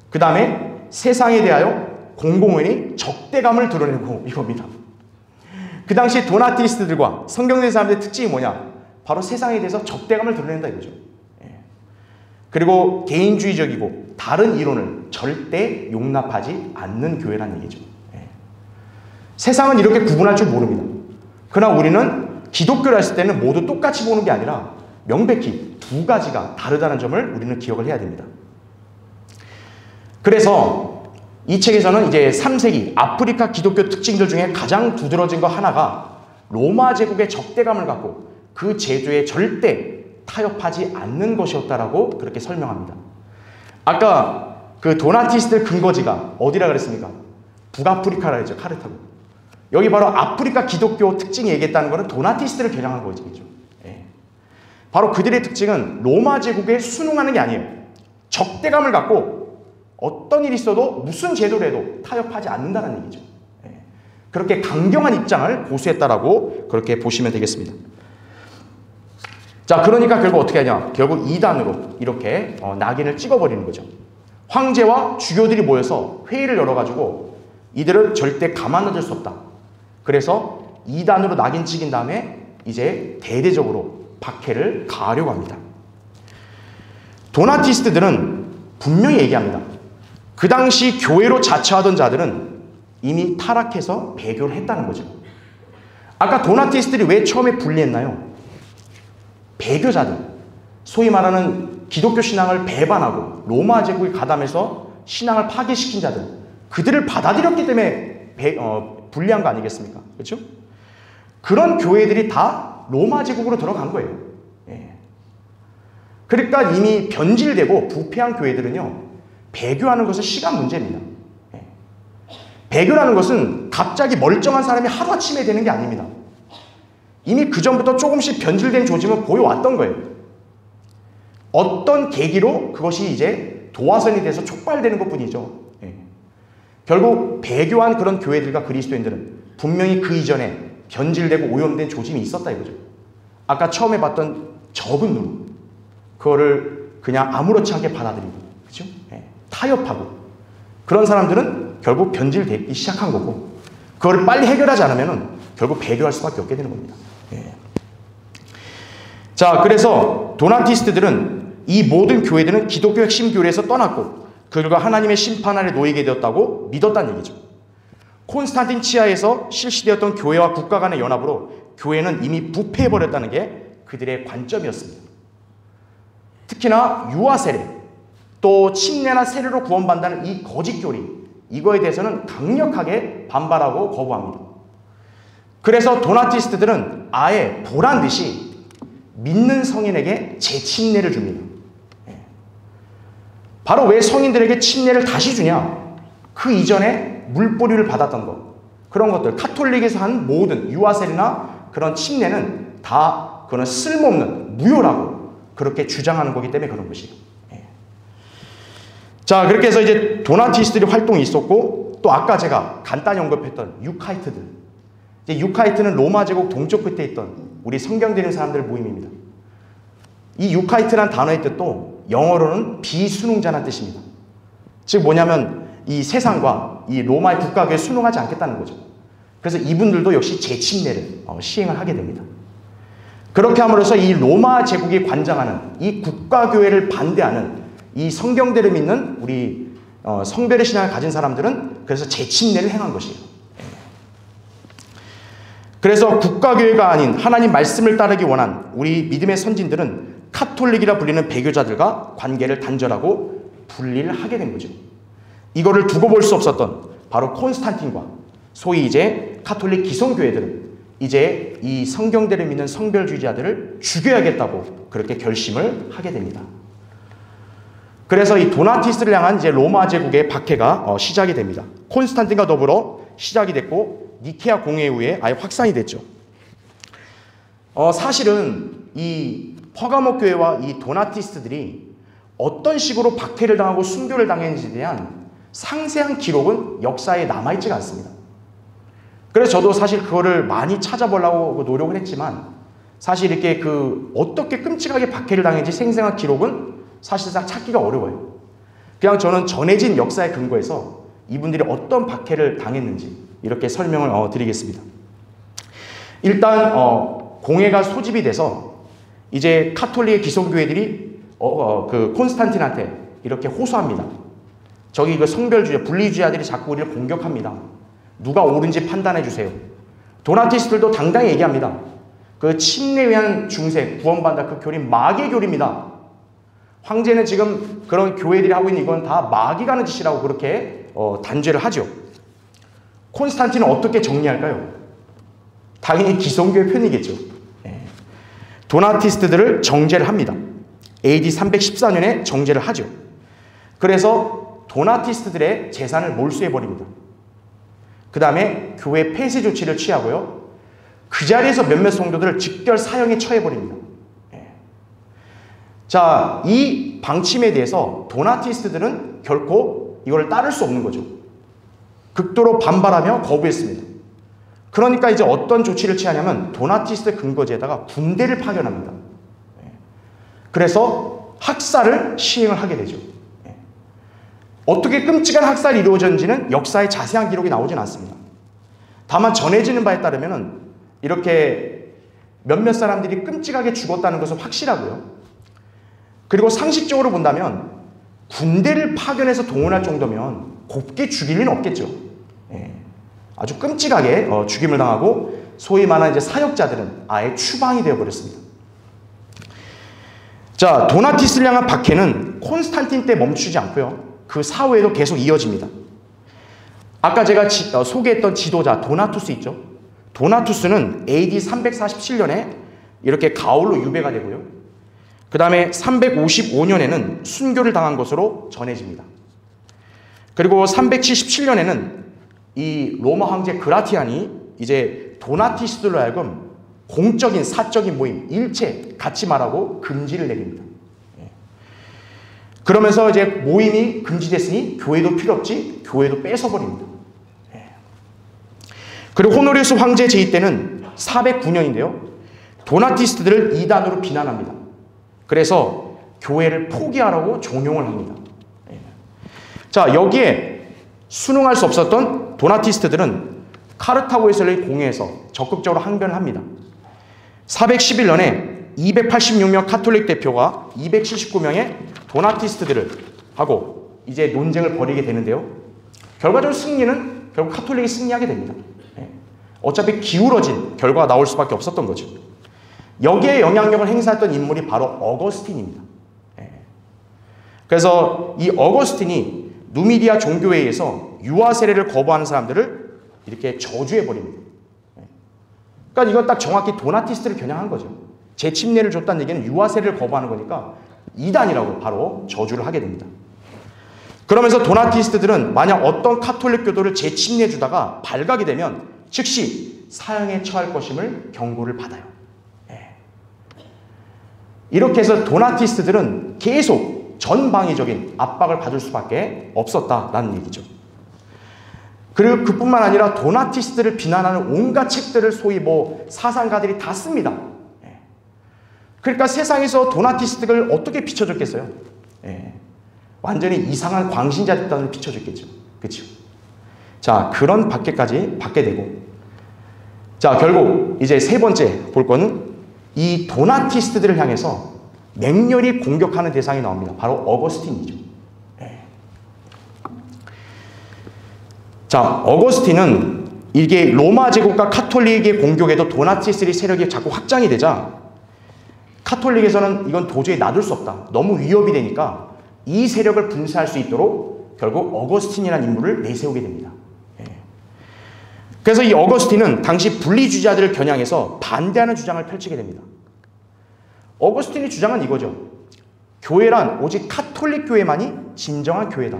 그 다음에 세상에 대하여 공공연히 적대감을 드러내고 이겁니다. 그 당시 도나티스트들과 성경된 사람들의 특징이 뭐냐? 바로 세상에 대해서 적대감을 드러낸다 이거죠. 그리고 개인주의적이고 다른 이론을 절대 용납하지 않는 교회라는 얘기죠. 세상은 이렇게 구분할 줄 모릅니다. 그러나 우리는 기독교를 했을 때는 모두 똑같이 보는 게 아니라 명백히 두 가지가 다르다는 점을 우리는 기억을 해야 됩니다. 그래서 이 책에서는 이제 3세기 아프리카 기독교 특징들 중에 가장 두드러진 것 하나가 로마 제국의 적대감을 갖고 그 제도에 절대 타협하지 않는 것이었다라고 그렇게 설명합니다. 아까 그 도나티스트 근거지가 어디라 그랬습니까? 북아프리카라 했죠. 카르타고. 여기 바로 아프리카 기독교 특징이 얘기했다는 것은 도나티스트를 겨냥한 거죠. 바로 그들의 특징은 로마 제국에 순응하는 게 아니에요. 적대감을 갖고 어떤 일이 있어도 무슨 제도를 해도 타협하지 않는다는 얘기죠. 그렇게 강경한 입장을 고수했다라고 그렇게 보시면 되겠습니다. 자, 그러니까 결국 어떻게 하냐? 결국 이단으로 이렇게 낙인을 찍어버리는 거죠. 황제와 주교들이 모여서 회의를 열어가지고 이들을 절대 가만 놔둘 수 없다. 그래서 이단으로 낙인 찍인 다음에 이제 대대적으로 박해를 가하려고 합니다. 도나티스트들은 분명히 얘기합니다. 그 당시 교회로 자처하던 자들은 이미 타락해서 배교를 했다는 거죠. 아까 도나티스트들이 왜 처음에 분리했나요? 배교자들, 소위 말하는 기독교 신앙을 배반하고 로마 제국에 가담해서 신앙을 파괴시킨 자들, 그들을 받아들였기 때문에 분리한 거 아니겠습니까? 그렇죠? 그런 교회들이 다 로마 제국으로 들어간 거예요. 그러니까 이미 변질되고 부패한 교회들은요, 배교하는 것은 시간 문제입니다. 배교라는 것은 갑자기 멀쩡한 사람이 하루아침에 되는 게 아닙니다. 이미 그전부터 조금씩 변질된 조짐을 보여왔던 거예요. 어떤 계기로 그것이 이제 도화선이 돼서 촉발되는 것뿐이죠. 예. 결국 배교한 그런 교회들과 그리스도인들은 분명히 그 이전에 변질되고 오염된 조짐이 있었다 이거죠. 아까 처음에 봤던 적은 눈, 그거를 그냥 아무렇지 않게 받아들이고, 그죠? 예. 타협하고, 그런 사람들은 결국 변질되기 시작한 거고, 그거를 빨리 해결하지 않으면 결국 배교할 수밖에 없게 되는 겁니다. 예. 자, 그래서 도나티스트들은 이 모든 교회들은 기독교 핵심 교리에서 떠났고 그 결과 하나님의 심판 아래 놓이게 되었다고 믿었다는 얘기죠. 콘스탄틴 치하에서 실시되었던 교회와 국가 간의 연합으로 교회는 이미 부패해버렸다는 게 그들의 관점이었습니다. 특히나 유아 세례, 또 침례나 세례로 구원받는다는 이 거짓 교리, 이거에 대해서는 강력하게 반발하고 거부합니다. 그래서 도나티스트들은 아예 보란듯이 믿는 성인에게 재침례를 줍니다. 바로 왜 성인들에게 침례를 다시 주냐? 그 이전에 물뿌리를 받았던 것, 그런 것들, 카톨릭에서 한 모든 유아세례나 그런 침례는 다 그런 쓸모없는 무효라고 그렇게 주장하는 거기 때문에 그런 것이에요. 자, 그렇게 해서 이제 도나티스트들의 활동이 있었고, 또 아까 제가 간단히 언급했던 유카이트들, 이제 유카이트는 로마 제국 동쪽 끝에 있던 우리 성경 되는 사람들 모임입니다. 이 유카이트란 단어의 뜻도 영어로는 비순응자라는 뜻입니다. 즉 뭐냐면 이 세상과 이 로마의 국가교회에 순응하지 않겠다는 거죠. 그래서 이분들도 역시 재침례를 시행을 하게 됩니다. 그렇게 함으로써 이 로마 제국이 관장하는 이 국가교회를 반대하는 이 성경대를 믿는 우리 성별의 신앙을 가진 사람들은 그래서 재침례를 행한 것이에요. 그래서 국가교회가 아닌 하나님 말씀을 따르기 원한 우리 믿음의 선진들은 카톨릭이라 불리는 배교자들과 관계를 단절하고 분리를 하게 된 거죠. 이거를 두고 볼 수 없었던 바로 콘스탄틴과 소위 이제 카톨릭 기성교회들은 이제 이 성경대를 믿는 성별주의자들을 죽여야겠다고 그렇게 결심을 하게 됩니다. 그래서 이 도나티스트를 향한 이제 로마 제국의 박해가 시작이 됩니다. 콘스탄틴과 더불어 시작이 됐고 니케아 공회 후에 아예 확산이 됐죠. 사실은 이 퍼가모 교회와 이 도나티스트들이 어떤 식으로 박해를 당하고 순교를 당했는지에 대한 상세한 기록은 역사에 남아있지가 않습니다. 그래서 저도 사실 그거를 많이 찾아보려고 노력을 했지만 사실 이렇게 어떻게 끔찍하게 박해를 당했는지 생생한 기록은 사실상 찾기가 어려워요. 그냥 저는 전해진 역사에 근거해서 이분들이 어떤 박해를 당했는지 이렇게 설명을 드리겠습니다. 일단 공회가 소집이 돼서 이제 카톨릭의 기성교회들이 그 콘스탄틴한테 이렇게 호소합니다. 저기 그 성별주의, 분리주의자들이 자꾸 우리를 공격합니다. 누가 옳은지 판단해 주세요. 도나티스트들도 당당히 얘기합니다. 그 침례에 의한 중생, 구원받는다 그 교리 마귀의 교리입니다. 황제는 지금 그런 교회들이 하고 있는 이건 다 마귀가 하는 짓이라고 그렇게 단죄를 하죠. 콘스탄틴은 어떻게 정리할까요? 당연히 기성교회 편이겠죠. 도나티스트들을 정죄를 합니다. AD 314년에 정죄를 하죠. 그래서 도나티스트들의 재산을 몰수해버립니다. 그 다음에 교회 폐쇄 조치를 취하고요. 그 자리에서 몇몇 성도들을 직결 사형에 처해버립니다. 자, 이 방침에 대해서 도나티스트들은 결코 이걸 따를 수 없는 거죠. 극도로 반발하며 거부했습니다. 그러니까 이제 어떤 조치를 취하냐면 도나티스트 근거지에다가 군대를 파견합니다. 그래서 학살을 시행을 하게 되죠. 어떻게 끔찍한 학살이 이루어졌는지는 역사에 자세한 기록이 나오진 않습니다. 다만 전해지는 바에 따르면 이렇게 몇몇 사람들이 끔찍하게 죽었다는 것은 확실하고요. 그리고 상식적으로 본다면 군대를 파견해서 동원할 정도면 곱게 죽일 리는 없겠죠. 아주 끔찍하게 죽임을 당하고 소위 말하는 이제 사역자들은 아예 추방이 되어버렸습니다. 자, 도나티스를 향한 박해는 콘스탄틴 때 멈추지 않고요. 그 사후에도 계속 이어집니다. 아까 제가 소개했던 지도자 도나투스 있죠. 도나투스는 AD 347년에 이렇게 가울로 유배가 되고요. 그 다음에 355년에는 순교를 당한 것으로 전해집니다. 그리고 377년에는 이 로마 황제 그라티안이 이제 도나티스트로 하여금 공적인 사적인 모임 일체 갖지 말라고 금지를 내립니다. 그러면서 이제 모임이 금지됐으니 교회도 필요 없지, 교회도 뺏어버립니다. 그리고 호노리우스 황제 제위 때는 409년인데요. 도나티스트들을 이단으로 비난합니다. 그래서 교회를 포기하라고 종용을 합니다. 자, 여기에 순응할 수 없었던 도나티스트들은 카르타고에서 열린 공회에서 적극적으로 항변을 합니다. 411년에 286명 카톨릭 대표가 279명의 도나티스트들을 하고 이제 논쟁을 벌이게 되는데요. 결과적으로 승리는 결국 카톨릭이 승리하게 됩니다. 어차피 기울어진 결과가 나올 수밖에 없었던 거죠. 여기에 영향력을 행사했던 인물이 바로 어거스틴입니다. 그래서 이 어거스틴이 누미디아 종교회의에서 유아 세례를 거부하는 사람들을 이렇게 저주해버립니다. 그러니까 이건 딱 정확히 도나티스트를 겨냥한 거죠. 재침례를 줬다는 얘기는 유아 세례를 거부하는 거니까 이단이라고 바로 저주를 하게 됩니다. 그러면서 도나티스트들은 만약 어떤 카톨릭 교도를 재침례 주다가 발각이 되면 즉시 사형에 처할 것임을 경고를 받아요. 이렇게 해서 도나티스트들은 계속 전방위적인 압박을 받을 수밖에 없었다라는 얘기죠. 그리고 그뿐만 아니라 도나티스트를 비난하는 온갖 책들을 소위 사상가들이 다 씁니다. 그러니까 세상에서 도나티스트를 어떻게 비춰줬겠어요? 완전히 이상한 광신자 집단을 비춰줬겠죠. 그렇죠? 자, 그런 박해까지 받게 되고, 자, 결국 이제 세 번째 볼 거는 이 도나티스트들을 향해서 맹렬히 공격하는 대상이 나옵니다. 바로 어거스틴이죠. 자, 어거스틴은 이게 로마 제국과 카톨릭의 공격에도 도나티스트 세력이 자꾸 확장이 되자 카톨릭에서는 이건 도저히 놔둘 수 없다. 너무 위협이 되니까 이 세력을 분쇄할 수 있도록 결국 어거스틴이라는 인물을 내세우게 됩니다. 그래서 이 어거스틴은 당시 분리주의자들을 겨냥해서 반대하는 주장을 펼치게 됩니다. 어거스틴의 주장은 이거죠. 교회란 오직 카톨릭 교회만이 진정한 교회다.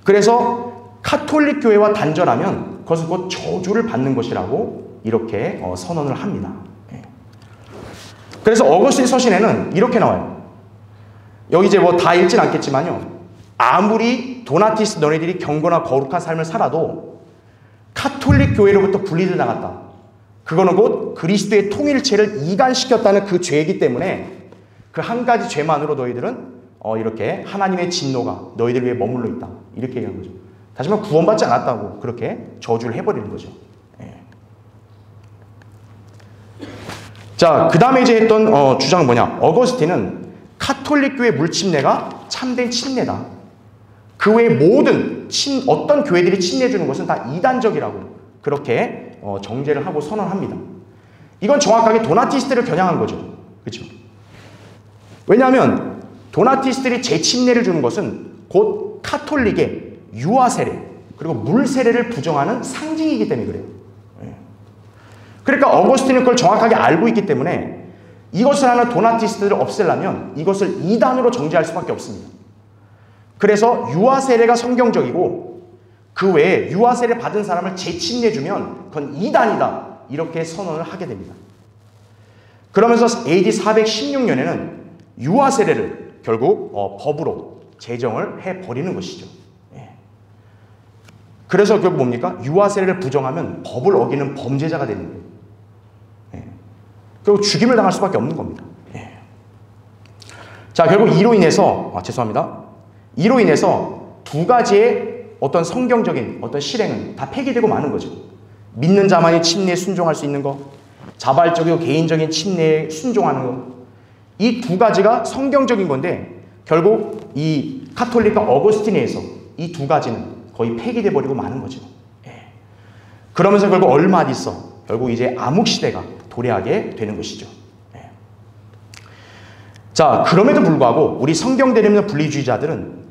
그래서 카톨릭 교회와 단절하면 그것은 곧 저주를 받는 것이라고 이렇게 선언을 합니다. 그래서 어거스틴 서신에는 이렇게 나와요. 여기 이제 다 읽진 않겠지만요. 아무리 도나티스트 너네들이 경건하고 거룩한 삶을 살아도 카톨릭 교회로부터 분리돼 나갔다. 그거는 곧 그리스도의 통일체를 이간시켰다는 그 죄이기 때문에 그 한 가지 죄만으로 너희들은 이렇게 하나님의 진노가 너희들 위해 머물러 있다. 이렇게 얘기한 거죠. 다시 말해 구원받지 않았다고 그렇게 저주를 해버리는 거죠. 자, 그 다음에 이제 했던 주장은 뭐냐. 어거스틴은 카톨릭 교회 물침례가 참된 침례다. 그 외에 모든 어떤 교회들이 침례 주는 것은 다 이단적이라고 그렇게 정죄를 하고 선언합니다. 이건 정확하게 도나티스트를 겨냥한 거죠. 그렇죠? 왜냐하면 도나티스트들이 재침례를 주는 것은 곧 카톨릭의 유아 세례 그리고 물 세례를 부정하는 상징이기 때문에 그래요. 그러니까 어거스틴은 그걸 정확하게 알고 있기 때문에 이것을 하는 도나티스트들을 없애려면 이것을 이단으로 정죄할 수밖에 없습니다. 그래서 유아 세례가 성경적이고 그 외에 유아 세례 받은 사람을 재침례 주면 그건 이단이다. 이렇게 선언을 하게 됩니다. 그러면서 AD 416년에는 유아 세례를 결국 법으로 제정을 해버리는 것이죠. 그래서 결국 뭡니까? 유아 세례를 부정하면 법을 어기는 범죄자가 되는 거예요. 결국 죽임을 당할 수밖에 없는 겁니다. 자, 결국 이로 인해서 이로 인해서 두 가지의 어떤 성경적인 어떤 실행은 다 폐기되고 마는 거죠. 믿는 자만이 침례에 순종할 수 있는 거, 자발적이고 개인적인 침례에 순종하는 거. 이 두 가지가 성경적인 건데 결국 이 카톨릭과 어거스틴에 의해서 이 두 가지는 거의 폐기돼 버리고 마는 거죠. 그러면서 결국 얼마 안 있어 결국 이제 암흑시대가 도래하게 되는 것이죠. 자, 그럼에도 불구하고 우리 성경대로 믿는 분리주의자들은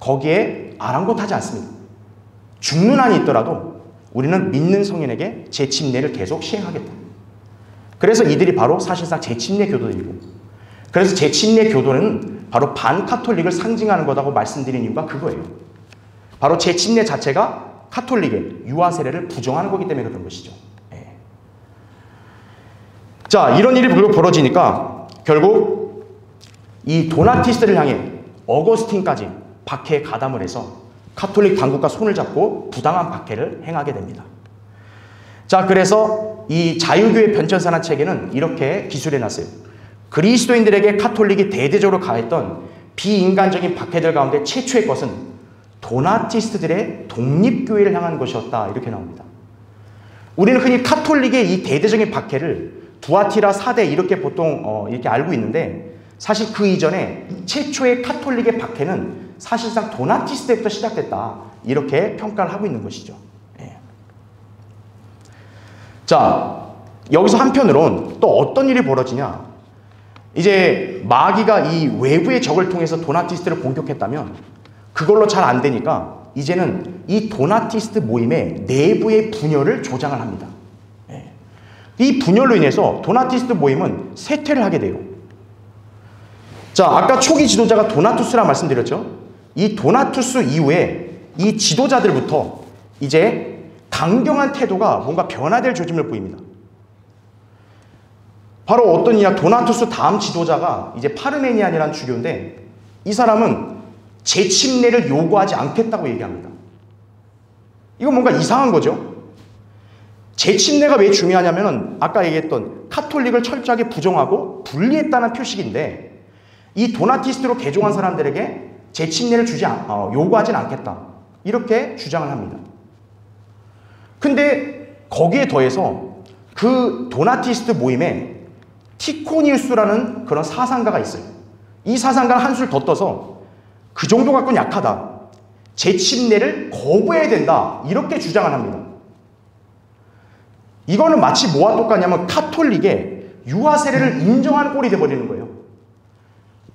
거기에 아랑곳하지 않습니다. 죽는 한이 있더라도 우리는 믿는 성인에게 재침례를 계속 시행하겠다. 그래서 이들이 바로 사실상 재침례 교도들이고, 그래서 재침례 교도는 바로 반카톨릭을 상징하는 거라고 말씀드린 이유가 그거예요. 바로 재침례 자체가 카톨릭의 유아 세례를 부정하는 거기 때문에 그런 것이죠. 자, 이런 일이 벌어지니까 결국 이 도나티스트를 향해 어거스틴까지 박해에 가담을 해서 가톨릭 당국과 손을 잡고 부당한 박해를 행하게 됩니다. 자, 그래서 이 자유교회 변천사라는 책에는 이렇게 기술해놨어요. 그리스도인들에게 가톨릭이 대대적으로 가했던 비인간적인 박해들 가운데 최초의 것은 도나티스트들의 독립교회를 향한 것이었다. 이렇게 나옵니다. 우리는 흔히 가톨릭의 이 대대적인 박해를 두아티라 4대 이렇게 보통 이렇게 알고 있는데, 사실 그 이전에 최초의 가톨릭의 박해는 사실상 도나티스트 때부터 시작됐다. 이렇게 평가를 하고 있는 것이죠. 예. 자, 여기서 한편으론 또 어떤 일이 벌어지냐. 이제 마귀가 이 외부의 적을 통해서 도나티스트를 공격했다면 그걸로 잘 안 되니까 이제는 이 도나티스트 모임의 내부의 분열을 조장을 합니다. 예. 이 분열로 인해서 도나티스트 모임은 쇠퇴를 하게 돼요. 자, 아까 초기 지도자가 도나투스라 말씀드렸죠. 이 도나투스 이후에 이 지도자들부터 이제 강경한 태도가 뭔가 변화될 조짐을 보입니다. 바로 어떤 이야, 도나투스 다음 지도자가 이제 파르메니안이라는 주교인데, 이 사람은 재침례를 요구하지 않겠다고 얘기합니다. 이건 뭔가 이상한 거죠. 재침례가 왜 중요하냐면은 아까 얘기했던 카톨릭을 철저하게 부정하고 분리했다는 표식인데, 이 도나티스트로 개종한 사람들에게 재침례를 요구하진 않겠다. 이렇게 주장을 합니다. 근데 거기에 더해서 그 도나티스트 모임에 티코니우스라는 그런 사상가가 있어요. 이 사상가는 한술 더 떠서 그 정도 갖고는 약하다. 재침례를 거부해야 된다. 이렇게 주장을 합니다. 이거는 마치 뭐와 똑같냐면 카톨릭의 유아 세례를 인정하는 꼴이 돼버리는 거예요.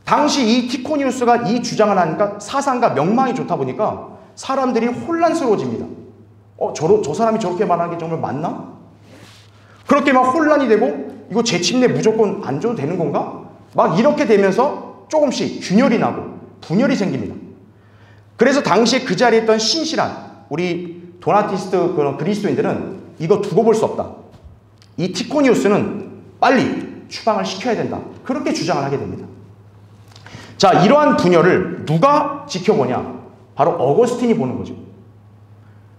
당시 이 티코니우스가 이 주장을 하니까 사상가 명망이 좋다 보니까 사람들이 혼란스러워집니다. 저 사람이 저렇게 말하는 게 정말 맞나? 그렇게 막 혼란이 되고 이거 재침례 무조건 안 줘도 되는 건가? 막 이렇게 되면서 조금씩 균열이 나고 분열이 생깁니다. 그래서 당시에 그 자리에 있던 신실한 우리 도나티스트 그런 그리스도인들은 이거 두고 볼 수 없다. 이 티코니우스는 빨리 추방을 시켜야 된다. 그렇게 주장을 하게 됩니다. 자, 이러한 분열을 누가 지켜보냐? 바로 어거스틴이 보는 거죠.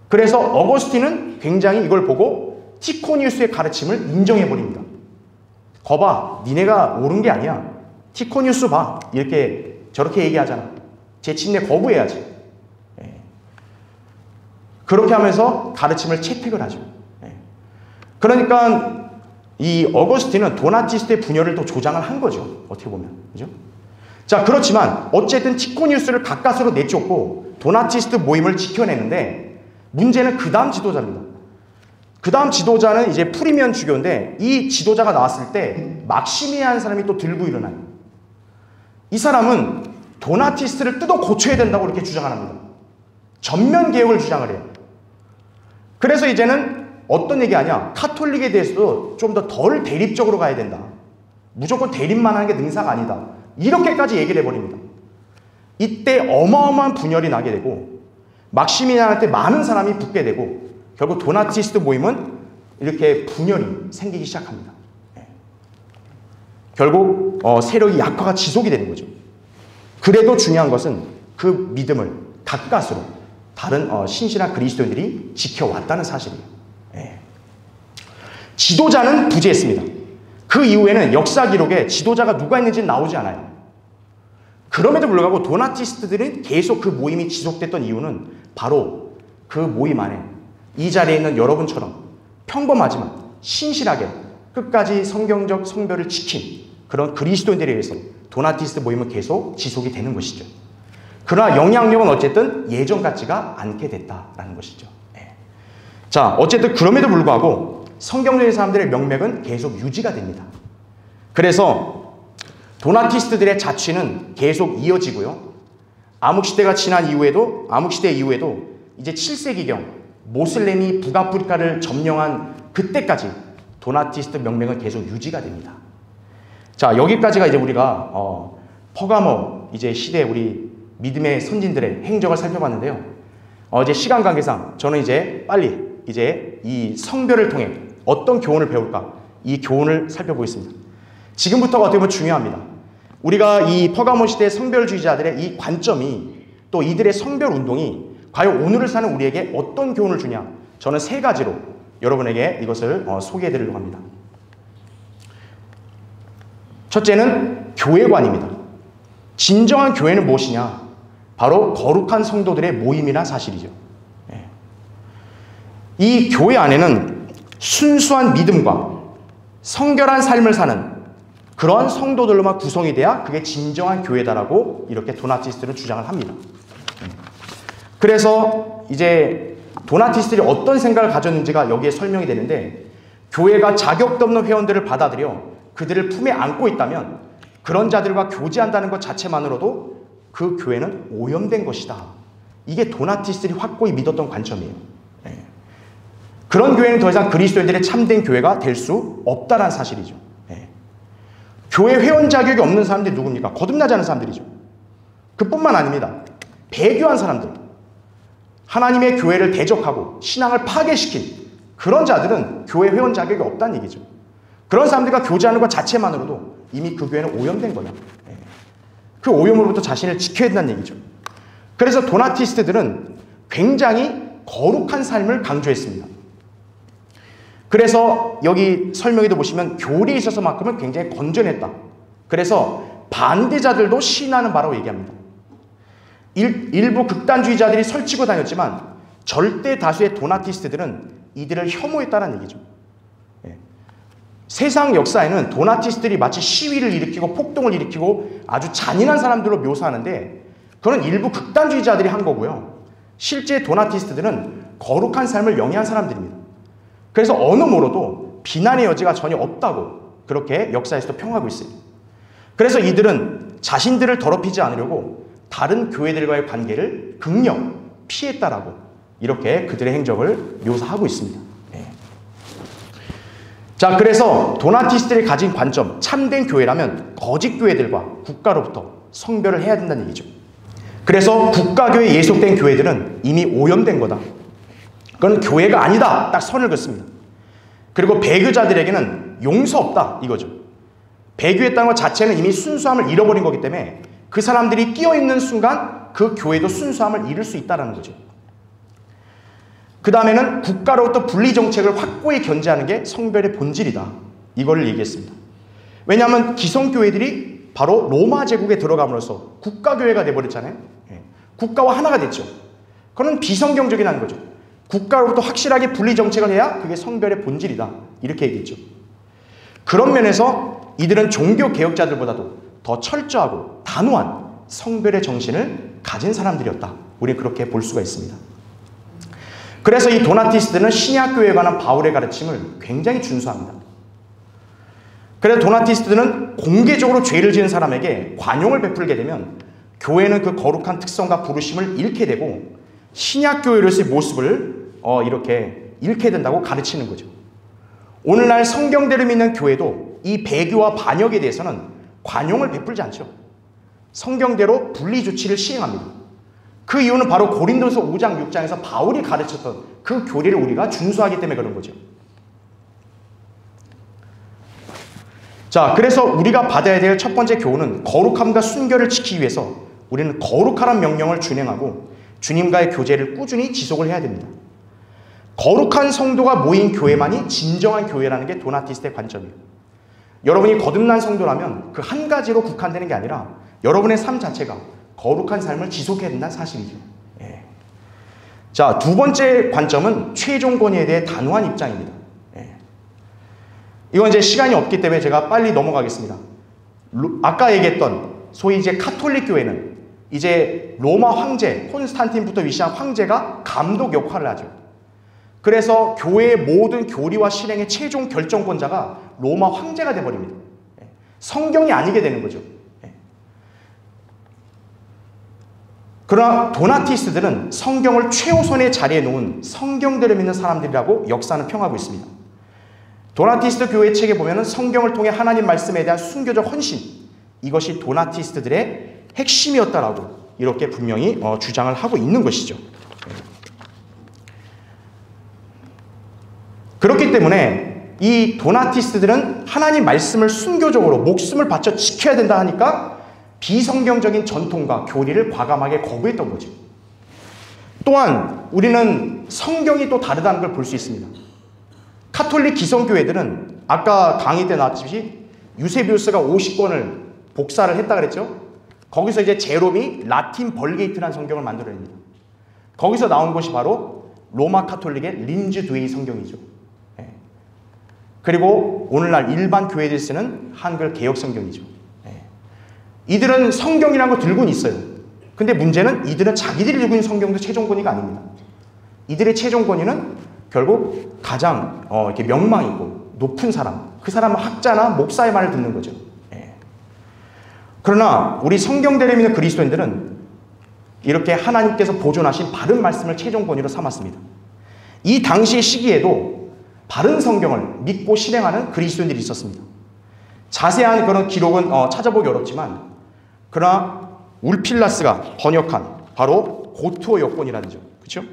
그래서 어거스틴은 굉장히 이걸 보고 티코니우스의 가르침을 인정해버립니다. 거봐, 니네가 옳은 게 아니야. 티코니우스 봐. 이렇게 저렇게 얘기하잖아. 재침례 거부해야지. 예. 그렇게 하면서 가르침을 채택을 하죠. 예. 그러니까 이 어거스틴은 도나티스트의 분열을 또 조장을 한 거죠. 어떻게 보면. 그죠? 자, 그렇지만 어쨌든 티코니우스를 가까스로 내쫓고 도나티스트 모임을 지켜내는데, 문제는 그 다음 지도자입니다. 그 다음 지도자는 이제 프리미언 주교인데, 이 지도자가 나왔을 때 막시미아라는 사람이 또 들고 일어나요. 이 사람은 도나티스트를 뜯어 고쳐야 된다고 이렇게 주장을 합니다. 전면 개혁을 주장을 해요. 그래서 이제는 어떤 얘기하냐, 카톨릭에 대해서도 좀 더 덜 대립적으로 가야 된다. 무조건 대립만 하는 게 능사가 아니다. 이렇게까지 얘기를 해버립니다. 이때 어마어마한 분열이 나게 되고 막시미안한테 많은 사람이 붙게 되고 결국 도나티스트 모임은 이렇게 분열이 생기기 시작합니다. 결국 세력이 약화가 지속이 되는 거죠. 그래도 중요한 것은 그 믿음을 가까스로 다른 신실한 그리스도인들이 지켜왔다는 사실이에요. 지도자는 부재했습니다. 그 이후에는 역사 기록에 지도자가 누가 있는지는 나오지 않아요. 그럼에도 불구하고 도나티스트들은 계속 그 모임이 지속됐던 이유는 바로 그 모임 안에 이 자리에 있는 여러분처럼 평범하지만 신실하게 끝까지 성경적 성별을 지킨 그런 그리스도인들에 의해서 도나티스트 모임은 계속 지속이 되는 것이죠. 그러나 영향력은 어쨌든 예전 같지가 않게 됐다라는 것이죠. 자, 어쨌든 그럼에도 불구하고 성경적인 사람들의 명맥은 계속 유지가 됩니다. 그래서 도나티스트들의 자취는 계속 이어지고요. 암흑시대가 지난 이후에도, 암흑시대 이후에도 이제 7세기경 모슬렘이 북아프리카를 점령한 그때까지 도나티스트 명맥은 계속 유지가 됩니다. 자, 여기까지가 이제 우리가 퍼가모 이제 시대 우리 믿음의 선진들의 행적을 살펴봤는데요. 이제 시간 관계상 저는 이제 빨리 이제 이 성별을 통해 어떤 교훈을 배울까? 이 교훈을 살펴보겠습니다. 지금부터가 어떻게 보면 중요합니다. 우리가 이 퍼가몬 시대의 성별주의자들의 이 관점이 또 이들의 성별 운동이 과연 오늘을 사는 우리에게 어떤 교훈을 주냐, 저는 세 가지로 여러분에게 이것을 소개해 드리려고 합니다. 첫째는 교회관입니다. 진정한 교회는 무엇이냐? 바로 거룩한 성도들의 모임이란 사실이죠. 이 교회 안에는 순수한 믿음과 성결한 삶을 사는 그런 성도들로만 구성이 돼야 그게 진정한 교회다라고 이렇게 도나티스트는 주장을 합니다. 그래서 이제 도나티스트들이 어떤 생각을 가졌는지가 여기에 설명이 되는데, 교회가 자격도 없는 회원들을 받아들여 그들을 품에 안고 있다면 그런 자들과 교제한다는 것 자체만으로도 그 교회는 오염된 것이다. 이게 도나티스트들이 확고히 믿었던 관점이에요. 그런 교회는 더 이상 그리스도인들의 참된 교회가 될 수 없다는 사실이죠. 교회 회원 자격이 없는 사람들이 누굽니까? 거듭나지 않은 사람들이죠. 그뿐만 아닙니다. 배교한 사람들, 하나님의 교회를 대적하고 신앙을 파괴시킨 그런 자들은 교회 회원 자격이 없다는 얘기죠. 그런 사람들과 교제하는 것 자체만으로도 이미 그 교회는 오염된 거예요. 그 오염으로부터 자신을 지켜야 된다는 얘기죠. 그래서 도나티스트들은 굉장히 거룩한 삶을 강조했습니다. 그래서 여기 설명에도 보시면 교리에 있어서만큼은 굉장히 건전했다. 그래서 반대자들도 시인하는 바라고 얘기합니다. 일부 극단주의자들이 설치고 다녔지만 절대 다수의 도나티스트들은 이들을 혐오했다는 얘기죠. 세상 역사에는 도나티스트들이 마치 시위를 일으키고 폭동을 일으키고 아주 잔인한 사람들로 묘사하는데, 그건 일부 극단주의자들이 한 거고요. 실제 도나티스트들은 거룩한 삶을 영위한 사람들입니다. 그래서 어느 모로도 비난의 여지가 전혀 없다고 그렇게 역사에서도 평하고 있어요. 그래서 이들은 자신들을 더럽히지 않으려고 다른 교회들과의 관계를 극력 피했다라고 이렇게 그들의 행적을 묘사하고 있습니다. 자, 그래서 도나티스트들이 가진 관점, 참된 교회라면 거짓 교회들과 국가로부터 성별을 해야 된다는 얘기죠. 그래서 국가교회에 예속된 교회들은 이미 오염된 거다. 그건 교회가 아니다. 딱 선을 긋습니다. 그리고 배교자들에게는 용서 없다. 이거죠. 배교했다는 것 자체는 이미 순수함을 잃어버린 거기 때문에 그 사람들이 끼어있는 순간 그 교회도 순수함을 잃을 수 있다는 거죠. 그 다음에는 국가로부터 분리정책을 확고히 견제하는 게 성별의 본질이다. 이걸 얘기했습니다. 왜냐하면 기성교회들이 바로 로마 제국에 들어감으로써 국가교회가 돼버렸잖아요. 국가와 하나가 됐죠. 그건 비성경적이라는 거죠. 국가로부터 확실하게 분리정책을 해야 그게 성별의 본질이다. 이렇게 얘기했죠. 그런 면에서 이들은 종교개혁자들보다도 더 철저하고 단호한 성별의 정신을 가진 사람들이었다. 우리는 그렇게 볼 수가 있습니다. 그래서 이 도나티스트는 신약교회에 관한 바울의 가르침을 굉장히 준수합니다. 그래서 도나티스트들은 공개적으로 죄를 지은 사람에게 관용을 베풀게 되면 교회는 그 거룩한 특성과 부르심을 잃게 되고 신약교회로서의 모습을 이렇게 잃게 된다고 가르치는 거죠. 오늘날 성경대로 믿는 교회도 이 배교와 반역에 대해서는 관용을 베풀지 않죠. 성경대로 분리조치를 시행합니다. 그 이유는 바로 고린도서 5장 6장에서 바울이 가르쳤던 그 교리를 우리가 준수하기 때문에 그런 거죠. 자, 그래서 우리가 받아야 될 첫 번째 교훈은 거룩함과 순결을 지키기 위해서 우리는 거룩하라는 명령을 준행하고 주님과의 교제를 꾸준히 지속을 해야 됩니다. 거룩한 성도가 모인 교회만이 진정한 교회라는 게 도나티스트의 관점이에요. 여러분이 거듭난 성도라면 그 한 가지로 국한되는 게 아니라 여러분의 삶 자체가 거룩한 삶을 지속해야 된다는 사실이죠. 자, 두 번째 관점은 최종 권위에 대해 단호한 입장입니다. 이건 이제 시간이 없기 때문에 제가 빨리 넘어가겠습니다. 아까 얘기했던 소위 이제 카톨릭 교회는 이제 로마 황제 콘스탄틴부터 위시한 황제가 감독 역할을 하죠. 그래서 교회의 모든 교리와 실행의 최종 결정권자가 로마 황제가 되어버립니다. 성경이 아니게 되는 거죠. 그러나 도나티스트들은 성경을 최우선의 자리에 놓은 성경대로 믿는 사람들이라고 역사는 평하고 있습니다. 도나티스트 교회 책에 보면 성경을 통해 하나님 말씀에 대한 순교적 헌신, 이것이 도나티스트들의 핵심이었다라고 이렇게 분명히 주장을 하고 있는 것이죠. 그렇기 때문에 이 도나티스트들은 하나님 말씀을 순교적으로 목숨을 바쳐 지켜야 된다 하니까 비성경적인 전통과 교리를 과감하게 거부했던 거죠. 또한 우리는 성경이 또 다르다는 걸 볼 수 있습니다. 카톨릭 기성교회들은 아까 강의 때 나왔듯이 유세비우스가 50권을 복사를 했다 그랬죠. 거기서 이제 제롬이 라틴 벌게이트라는 성경을 만들어냅니다. 거기서 나온 것이 바로 로마 카톨릭의 린즈 드웨이 성경이죠. 그리고 오늘날 일반 교회들이 쓰는 한글 개역 성경이죠. 이들은 성경이라는 거 들고는 있어요. 근데 문제는 이들은 자기들이 들고 있는 성경도 최종 권위가 아닙니다. 이들의 최종 권위는 결국 가장 이렇게 명망 있고 높은 사람, 그 사람은 학자나 목사의 말을 듣는 거죠. 그러나 우리 성경대를 믿는 그리스도인들은 이렇게 하나님께서 보존하신 바른 말씀을 최종 권위로 삼았습니다. 이 당시의 시기에도 바른 성경을 믿고 실행하는 그리스도인들이 있었습니다. 자세한 그런 기록은 찾아보기 어렵지만, 그러나 울필라스가 번역한 바로 고토 역본이라든지, 그렇죠?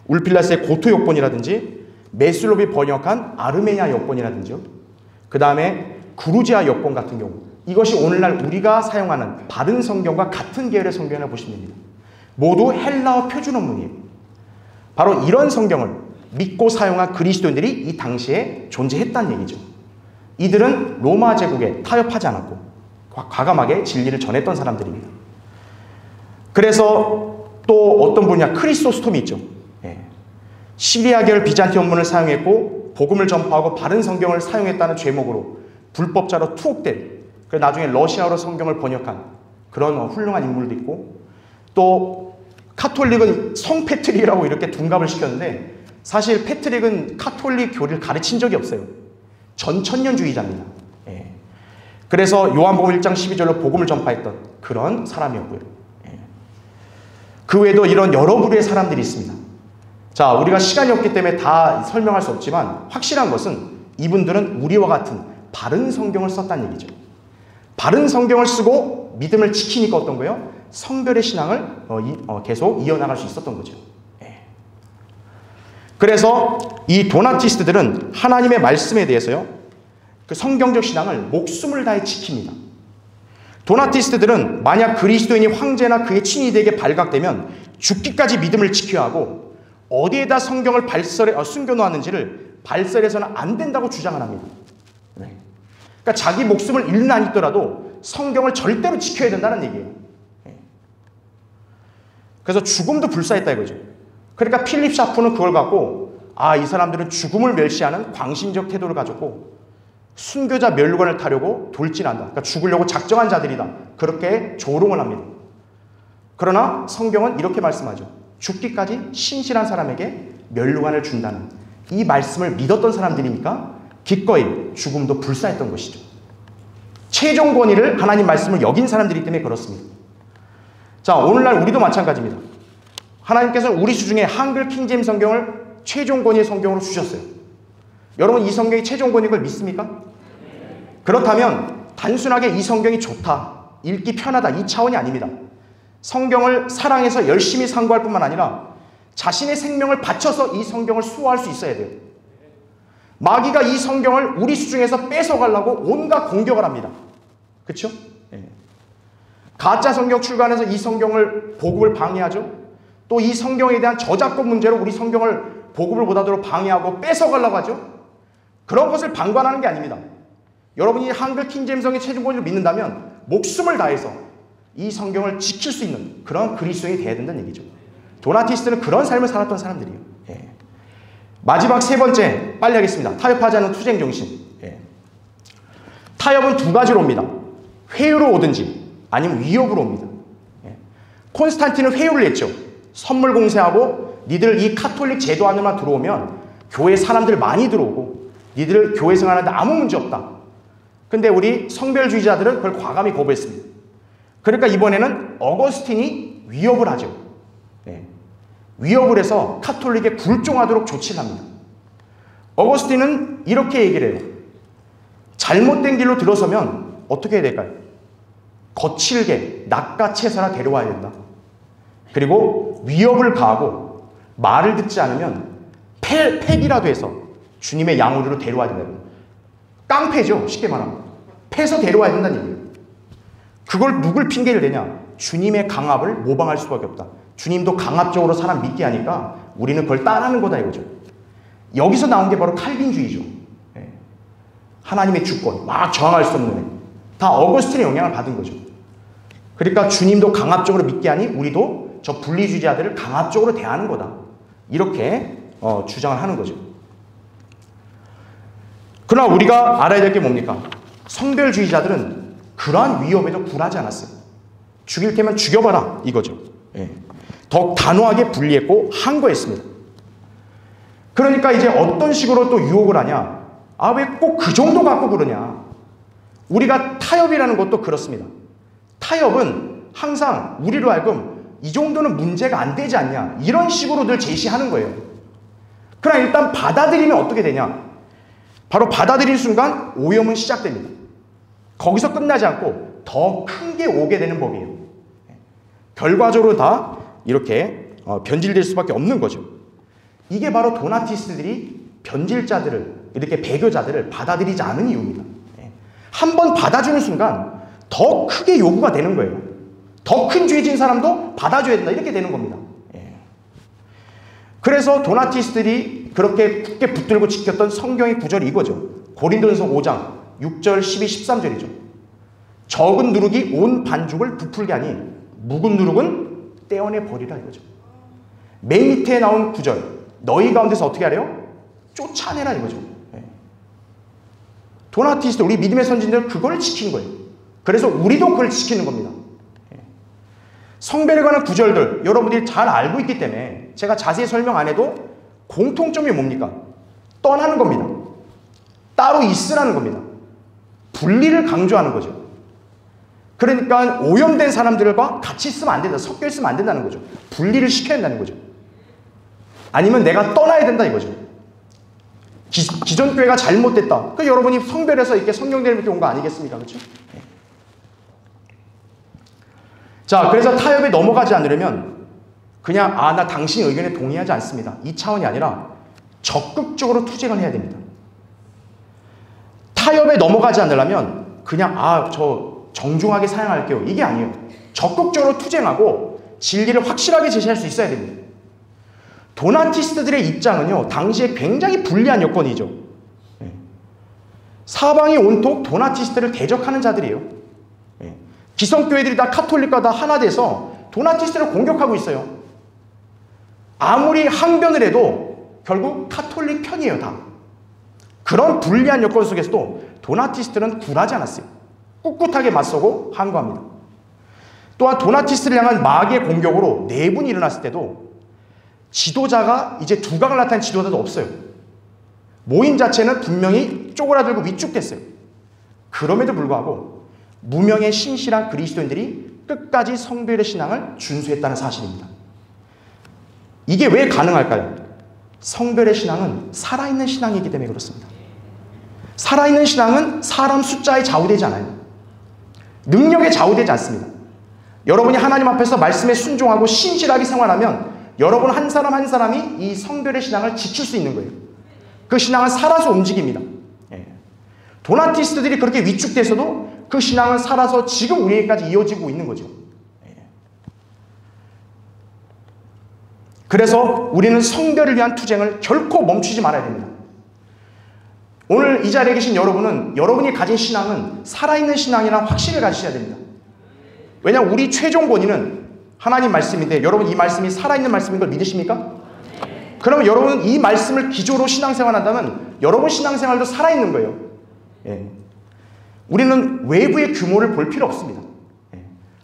울필라스의 고토 역본이라든지, 메슬롭이 번역한 아르메니아 역본이라든지요. 그 다음에 그루지아 역본 같은 경우, 이것이 오늘날 우리가 사용하는 바른 성경과 같은 계열의 성경을 보시면 됩니다. 모두 헬라어 표준 원문이에요. 바로 이런 성경을 믿고 사용한 그리스도인들이 이 당시에 존재했다는 얘기죠. 이들은 로마 제국에 타협하지 않았고 과감하게 진리를 전했던 사람들입니다. 그래서 또 어떤 분이냐, 크리소스톰이 있죠. 시리아계열 비잔티 원문을 사용했고 복음을 전파하고 바른 성경을 사용했다는 죄목으로 불법자로 투옥된, 그래서 나중에 러시아어로 성경을 번역한 그런 훌륭한 인물도 있고, 또 카톨릭은 성 패트릭이라고 이렇게 둔갑을 시켰는데 사실 패트릭은 카톨릭 교리를 가르친 적이 없어요. 전천년주의자입니다. 그래서 요한복음 1장 12절로 복음을 전파했던 그런 사람이었고요. 그 외에도 이런 여러 부류의 사람들이 있습니다. 자, 우리가 시간이 없기 때문에 다 설명할 수 없지만 확실한 것은 이분들은 우리와 같은 바른 성경을 썼다는 얘기죠. 바른 성경을 쓰고 믿음을 지키니까 어떤 거예요? 성별의 신앙을 계속 이어나갈 수 있었던 거죠. 그래서 이 도나티스트들은 하나님의 말씀에 대해서요, 그 성경적 신앙을 목숨을 다해 지킵니다. 도나티스트들은 만약 그리스도인이 황제나 그의 친위대에게 발각되면 죽기까지 믿음을 지켜야 하고, 어디에다 성경을 숨겨놓았는지를 발설해서는 안 된다고 주장을 합니다. 그러니까 자기 목숨을 잃는 안 있더라도 성경을 절대로 지켜야 된다는 얘기예요. 그래서 죽음도 불사했다 이거죠. 그러니까 필립 샤프는 그걸 갖고, 이 사람들은 죽음을 멸시하는 광신적 태도를 가졌고 순교자 멸류관을 타려고 돌진한다. 그러니까 죽으려고 작정한 자들이다. 그렇게 조롱을 합니다. 그러나 성경은 이렇게 말씀하죠. 죽기까지 신실한 사람에게 멸류관을 준다는 이 말씀을 믿었던 사람들이니까 기꺼이 죽음도 불사했던 것이죠. 최종 권위를 하나님 말씀을 여긴 사람들이기 때문에 그렇습니다. 자, 오늘날 우리도 마찬가지입니다. 하나님께서는 우리 수중에 한글 킹제임스 성경을 최종 권위의 성경으로 주셨어요. 여러분, 이 성경이 최종 권위인 걸 믿습니까? 그렇다면 단순하게 이 성경이 좋다, 읽기 편하다, 이 차원이 아닙니다. 성경을 사랑해서 열심히 상고할 뿐만 아니라 자신의 생명을 바쳐서 이 성경을 수호할 수 있어야 돼요. 마귀가 이 성경을 우리 수중에서 뺏어가려고 온갖 공격을 합니다. 그렇죠? 가짜 성경 출간해서 이 성경을 보급을 방해하죠. 또 이 성경에 대한 저작권 문제로 우리 성경을 보급을 못하도록 방해하고 뺏어가려고 하죠. 그런 것을 방관하는 게 아닙니다. 여러분이 한글 킹제임스성의 최종 권위를 믿는다면 목숨을 다해서 이 성경을 지킬 수 있는 그런 그리스도인이 되어야 된다는 얘기죠. 도나티스트는 그런 삶을 살았던 사람들이에요. 마지막 세 번째, 빨리 하겠습니다. 타협하지 않는 투쟁 정신. 타협은 두 가지로 옵니다. 회유로 오든지 아니면 위협으로 옵니다. 콘스탄틴은 회유를 했죠. 선물 공세하고 니들 이 카톨릭 제도 안에만 들어오면 교회 사람들 많이 들어오고 니들 교회 생활하는데 아무 문제 없다. 근데 우리 성별주의자들은 그걸 과감히 거부했습니다. 그러니까 이번에는 어거스틴이 위협을 하죠. 위협을 해서 카톨릭에 굴종하도록 조치를 합니다. 어거스틴은 이렇게 얘기를 해요. 잘못된 길로 들어서면 어떻게 해야 될까요? 거칠게 낚아채서나 데려와야 된다. 그리고 위협을 가하고 말을 듣지 않으면 팩이라도 해서 주님의 양으로 데려와야 된다. 깡패죠. 쉽게 말하면. 해서 데려와야 된다는 얘기예요. 그걸 누굴 핑계를 대냐? 주님의 강압을 모방할 수밖에 없다. 주님도 강압적으로 사람 믿게 하니까 우리는 그걸 따르는 거다 이거죠. 여기서 나온 게 바로 칼빈주의죠. 하나님의 주권, 막 저항할 수 없는 애. 다 어거스틴의 영향을 받은 거죠. 그러니까 주님도 강압적으로 믿게 하니 우리도 저 분리주의자들을 강압적으로 대하는 거다. 이렇게 주장을 하는 거죠. 그러나 우리가 알아야 될 게 뭡니까? 성별주의자들은 그러한 위협에도 굴하지 않았어요. 죽일 테면 죽여봐라 이거죠. 더욱 단호하게 분리했고 항거했습니다. 그러니까 이제 어떤 식으로 또 유혹을 하냐? 아, 왜 꼭 그 정도 갖고 그러냐? 우리가 타협이라는 것도 그렇습니다. 타협은 항상 우리로 하여금 이 정도는 문제가 안 되지 않냐? 이런 식으로 늘 제시하는 거예요. 그러나 일단 받아들이면 어떻게 되냐? 바로 받아들일 순간 오염은 시작됩니다. 거기서 끝나지 않고 더 큰 게 오게 되는 법이에요. 결과적으로 다 이렇게 변질될 수밖에 없는 거죠. 이게 바로 도나티스트들이 변질자들을, 이렇게 배교자들을 받아들이지 않은 이유입니다. 한번 받아주는 순간 더 크게 요구가 되는 거예요. 더 큰 죄 지은 사람도 받아줘야 된다. 이렇게 되는 겁니다. 그래서 도나티스트들이 그렇게 굳게 붙들고 지켰던 성경의 구절이 이거죠. 고린도전서 5장 6절, 12, 13절이죠. 적은 누룩이 온 반죽을 부풀게 하니 묵은 누룩은 떼어내 버리라 이거죠. 맨 밑에 나온 구절, 너희 가운데서 어떻게 하래요? 쫓아내라 이거죠. 도나티스트, 우리 믿음의 선진들 그걸 지킨 거예요. 그래서 우리도 그걸 지키는 겁니다. 성별에 관한 구절들 여러분들이 잘 알고 있기 때문에 제가 자세히 설명 안 해도 공통점이 뭡니까? 떠나는 겁니다. 따로 있으라는 겁니다. 분리를 강조하는 거죠. 그러니까 오염된 사람들과 같이 있으면 안 된다. 섞여 있으면 안 된다는 거죠. 분리를 시켜야 된다는 거죠. 아니면 내가 떠나야 된다 이거죠. 기존 교회가 잘못됐다. 그 여러분이 성별에서 이렇게 성경대를 이렇게 온 거 아니겠습니까? 그렇죠? 자, 그래서 타협에 넘어가지 않으려면 그냥 나 당신 의견에 동의하지 않습니다. 이 차원이 아니라 적극적으로 투쟁을 해야 됩니다. 타협에 넘어가지 않으려면 그냥 저 정중하게 사양할게요. 이게 아니에요. 적극적으로 투쟁하고 진리를 확실하게 제시할 수 있어야 됩니다. 도나티스트들의 입장은요, 당시에 굉장히 불리한 여건이죠. 사방이 온통 도나티스트를 대적하는 자들이에요. 기성교회들이 다 카톨릭과 다 하나 돼서 도나티스트를 공격하고 있어요. 아무리 항변을 해도 결국 카톨릭 편이에요, 다. 그런 불리한 여건 속에서도 도나티스트는 굴하지 않았어요. 꿋꿋하게 맞서고 항거합니다. 또한 도나티스트를 향한 마귀의 공격으로 내분이 일어났을 때도 지도자가 이제 두각을 나타낸 지도자도 없어요. 모임 자체는 분명히 쪼그라들고 위축됐어요. 그럼에도 불구하고 무명의 신실한 그리스도인들이 끝까지 성별의 신앙을 준수했다는 사실입니다. 이게 왜 가능할까요? 성별의 신앙은 살아있는 신앙이기 때문에 그렇습니다. 살아있는 신앙은 사람 숫자에 좌우되지 않아요. 능력에 좌우되지 않습니다. 여러분이 하나님 앞에서 말씀에 순종하고 신실하게 생활하면 여러분 한 사람 한 사람이 이 성별의 신앙을 지킬 수 있는 거예요. 그 신앙은 살아서 움직입니다. 도나티스트들이 그렇게 위축돼서도 그 신앙은 살아서 지금 우리에게까지 이어지고 있는 거죠. 그래서 우리는 성별을 위한 투쟁을 결코 멈추지 말아야 됩니다. 오늘 이 자리에 계신 여러분은 여러분이 가진 신앙은 살아있는 신앙이란 확신을 가지셔야 됩니다. 왜냐하면 우리 최종 권위는 하나님 말씀인데 여러분 이 말씀이 살아있는 말씀인 걸 믿으십니까? 그러면 여러분은 이 말씀을 기조로 신앙생활 한다면 여러분 신앙생활도 살아있는 거예요. 우리는 외부의 규모를 볼 필요 없습니다.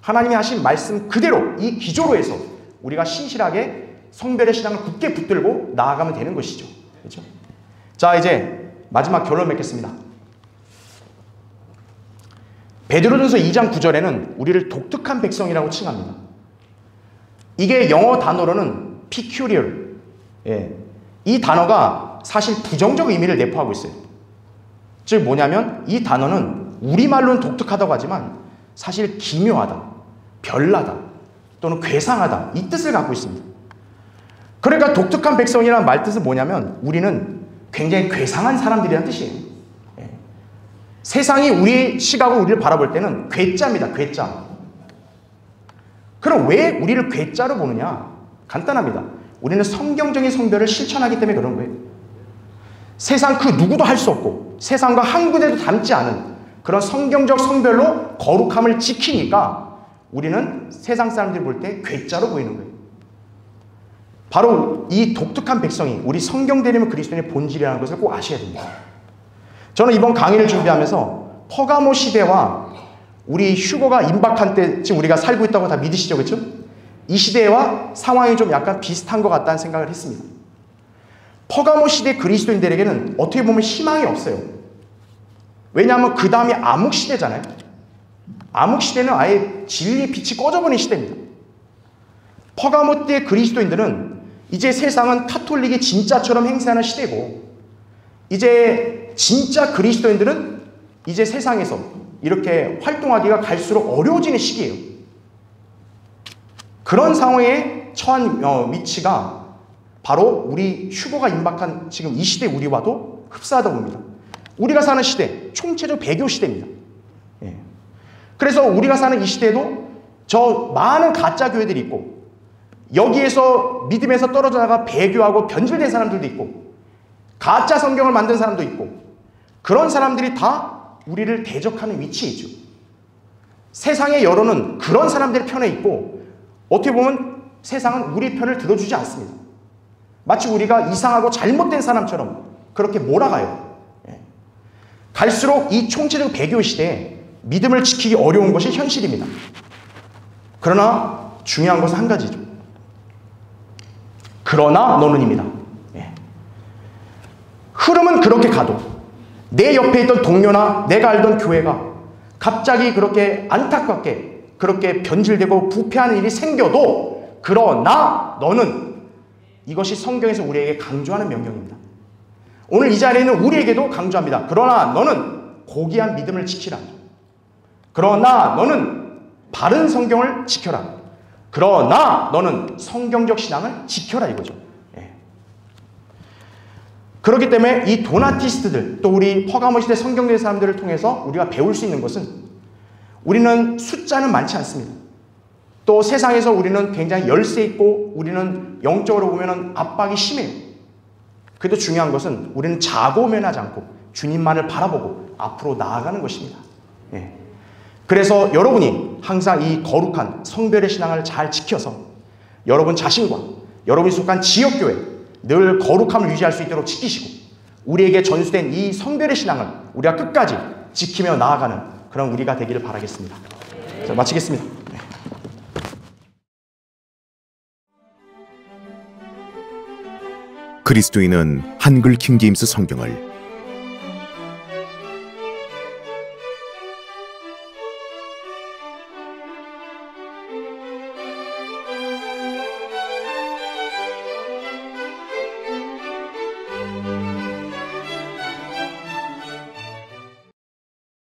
하나님이 하신 말씀 그대로 이 기조로 해서 우리가 신실하게 성별의 신앙을 굳게 붙들고 나아가면 되는 것이죠. 그렇죠? 자, 이제 마지막 결론 맺겠습니다. 베드로전서 2장 9절에는 우리를 독특한 백성이라고 칭합니다. 이게 영어 단어로는 peculiar. 이 단어가 사실 부정적 의미를 내포하고 있어요. 즉 뭐냐면 이 단어는 우리말로는 독특하다고 하지만 사실 기묘하다, 별나다 또는 괴상하다 이 뜻을 갖고 있습니다. 그러니까 독특한 백성이라는 말 뜻은 뭐냐면 우리는 굉장히 괴상한 사람들이라는 뜻이에요. 세상이 우리 시각으로 우리를 바라볼 때는 괴짜입니다. 괴짜. 그럼 왜 우리를 괴짜로 보느냐? 간단합니다. 우리는 성경적인 성별을 실천하기 때문에 그런 거예요. 세상 그 누구도 할 수 없고 세상과 한 군데도 닮지 않은 그런 성경적 성별로 거룩함을 지키니까 우리는 세상 사람들이 볼 때 괴짜로 보이는 거예요. 바로 이 독특한 백성이 우리 성경대리면 그리스도인의 본질이라는 것을 꼭 아셔야 됩니다. 저는 이번 강의를 준비하면서 퍼가모 시대와 우리 휴거가 임박한 때 지금 우리가 살고 있다고 다 믿으시죠? 그렇죠? 이 시대와 상황이 좀 약간 비슷한 것 같다는 생각을 했습니다. 퍼가모 시대 그리스도인들에게는 어떻게 보면 희망이 없어요. 왜냐하면 그 다음이 암흑 시대잖아요. 암흑 시대는 아예 진리의 빛이 꺼져버린 시대입니다. 퍼가모 때 그리스도인들은 이제 세상은 카톨릭이 진짜처럼 행세하는 시대고 이제 진짜 그리스도인들은 이제 세상에서 이렇게 활동하기가 갈수록 어려워지는 시기예요. 그런 상황에 처한 위치가 바로 우리 휴거가 임박한 지금 이 시대 우리와도 흡사하다 봅니다. 우리가 사는 시대, 총체적 배교 시대입니다. 예. 그래서 우리가 사는 이 시대에도 저 많은 가짜 교회들이 있고 여기에서 믿음에서 떨어져 나가 배교하고 변질된 사람들도 있고 가짜 성경을 만든 사람도 있고 그런 사람들이 다 우리를 대적하는 위치에 있죠. 세상의 여론은 그런 사람들의 편에 있고 어떻게 보면 세상은 우리 편을 들어주지 않습니다. 마치 우리가 이상하고 잘못된 사람처럼 그렇게 몰아가요. 갈수록 이 총체적 배교 시대에 믿음을 지키기 어려운 것이 현실입니다. 그러나 중요한 것은 한 가지죠. 그러나 너는입니다. 흐름은 그렇게 가도 내 옆에 있던 동료나 내가 알던 교회가 갑자기 그렇게 안타깝게 그렇게 변질되고 부패하는 일이 생겨도 그러나 너는 이것이 성경에서 우리에게 강조하는 명령입니다. 오늘 이 자리에는 우리에게도 강조합니다. 그러나 너는 고귀한 믿음을 지키라. 그러나 너는 바른 성경을 지켜라. 그러나 너는 성경적 신앙을 지켜라 이거죠. 그렇기 때문에 이 도나티스트들 또 우리 퍼가모 시대 성경적 사람들을 통해서 우리가 배울 수 있는 것은 우리는 숫자는 많지 않습니다. 또 세상에서 우리는 굉장히 열세 있고 우리는 영적으로 보면 압박이 심해요. 그래도 중요한 것은 우리는 자고면하지 않고 주님만을 바라보고 앞으로 나아가는 것입니다. 그래서 여러분이 항상 이 거룩한 성별의 신앙을 잘 지켜서 여러분 자신과 여러분이 속한 지역교회 늘 거룩함을 유지할 수 있도록 지키시고 우리에게 전수된 이 성별의 신앙을 우리가 끝까지 지키며 나아가는 그런 우리가 되기를 바라겠습니다. 자, 마치겠습니다. 그리스도인은 한글 킹제임스 성경을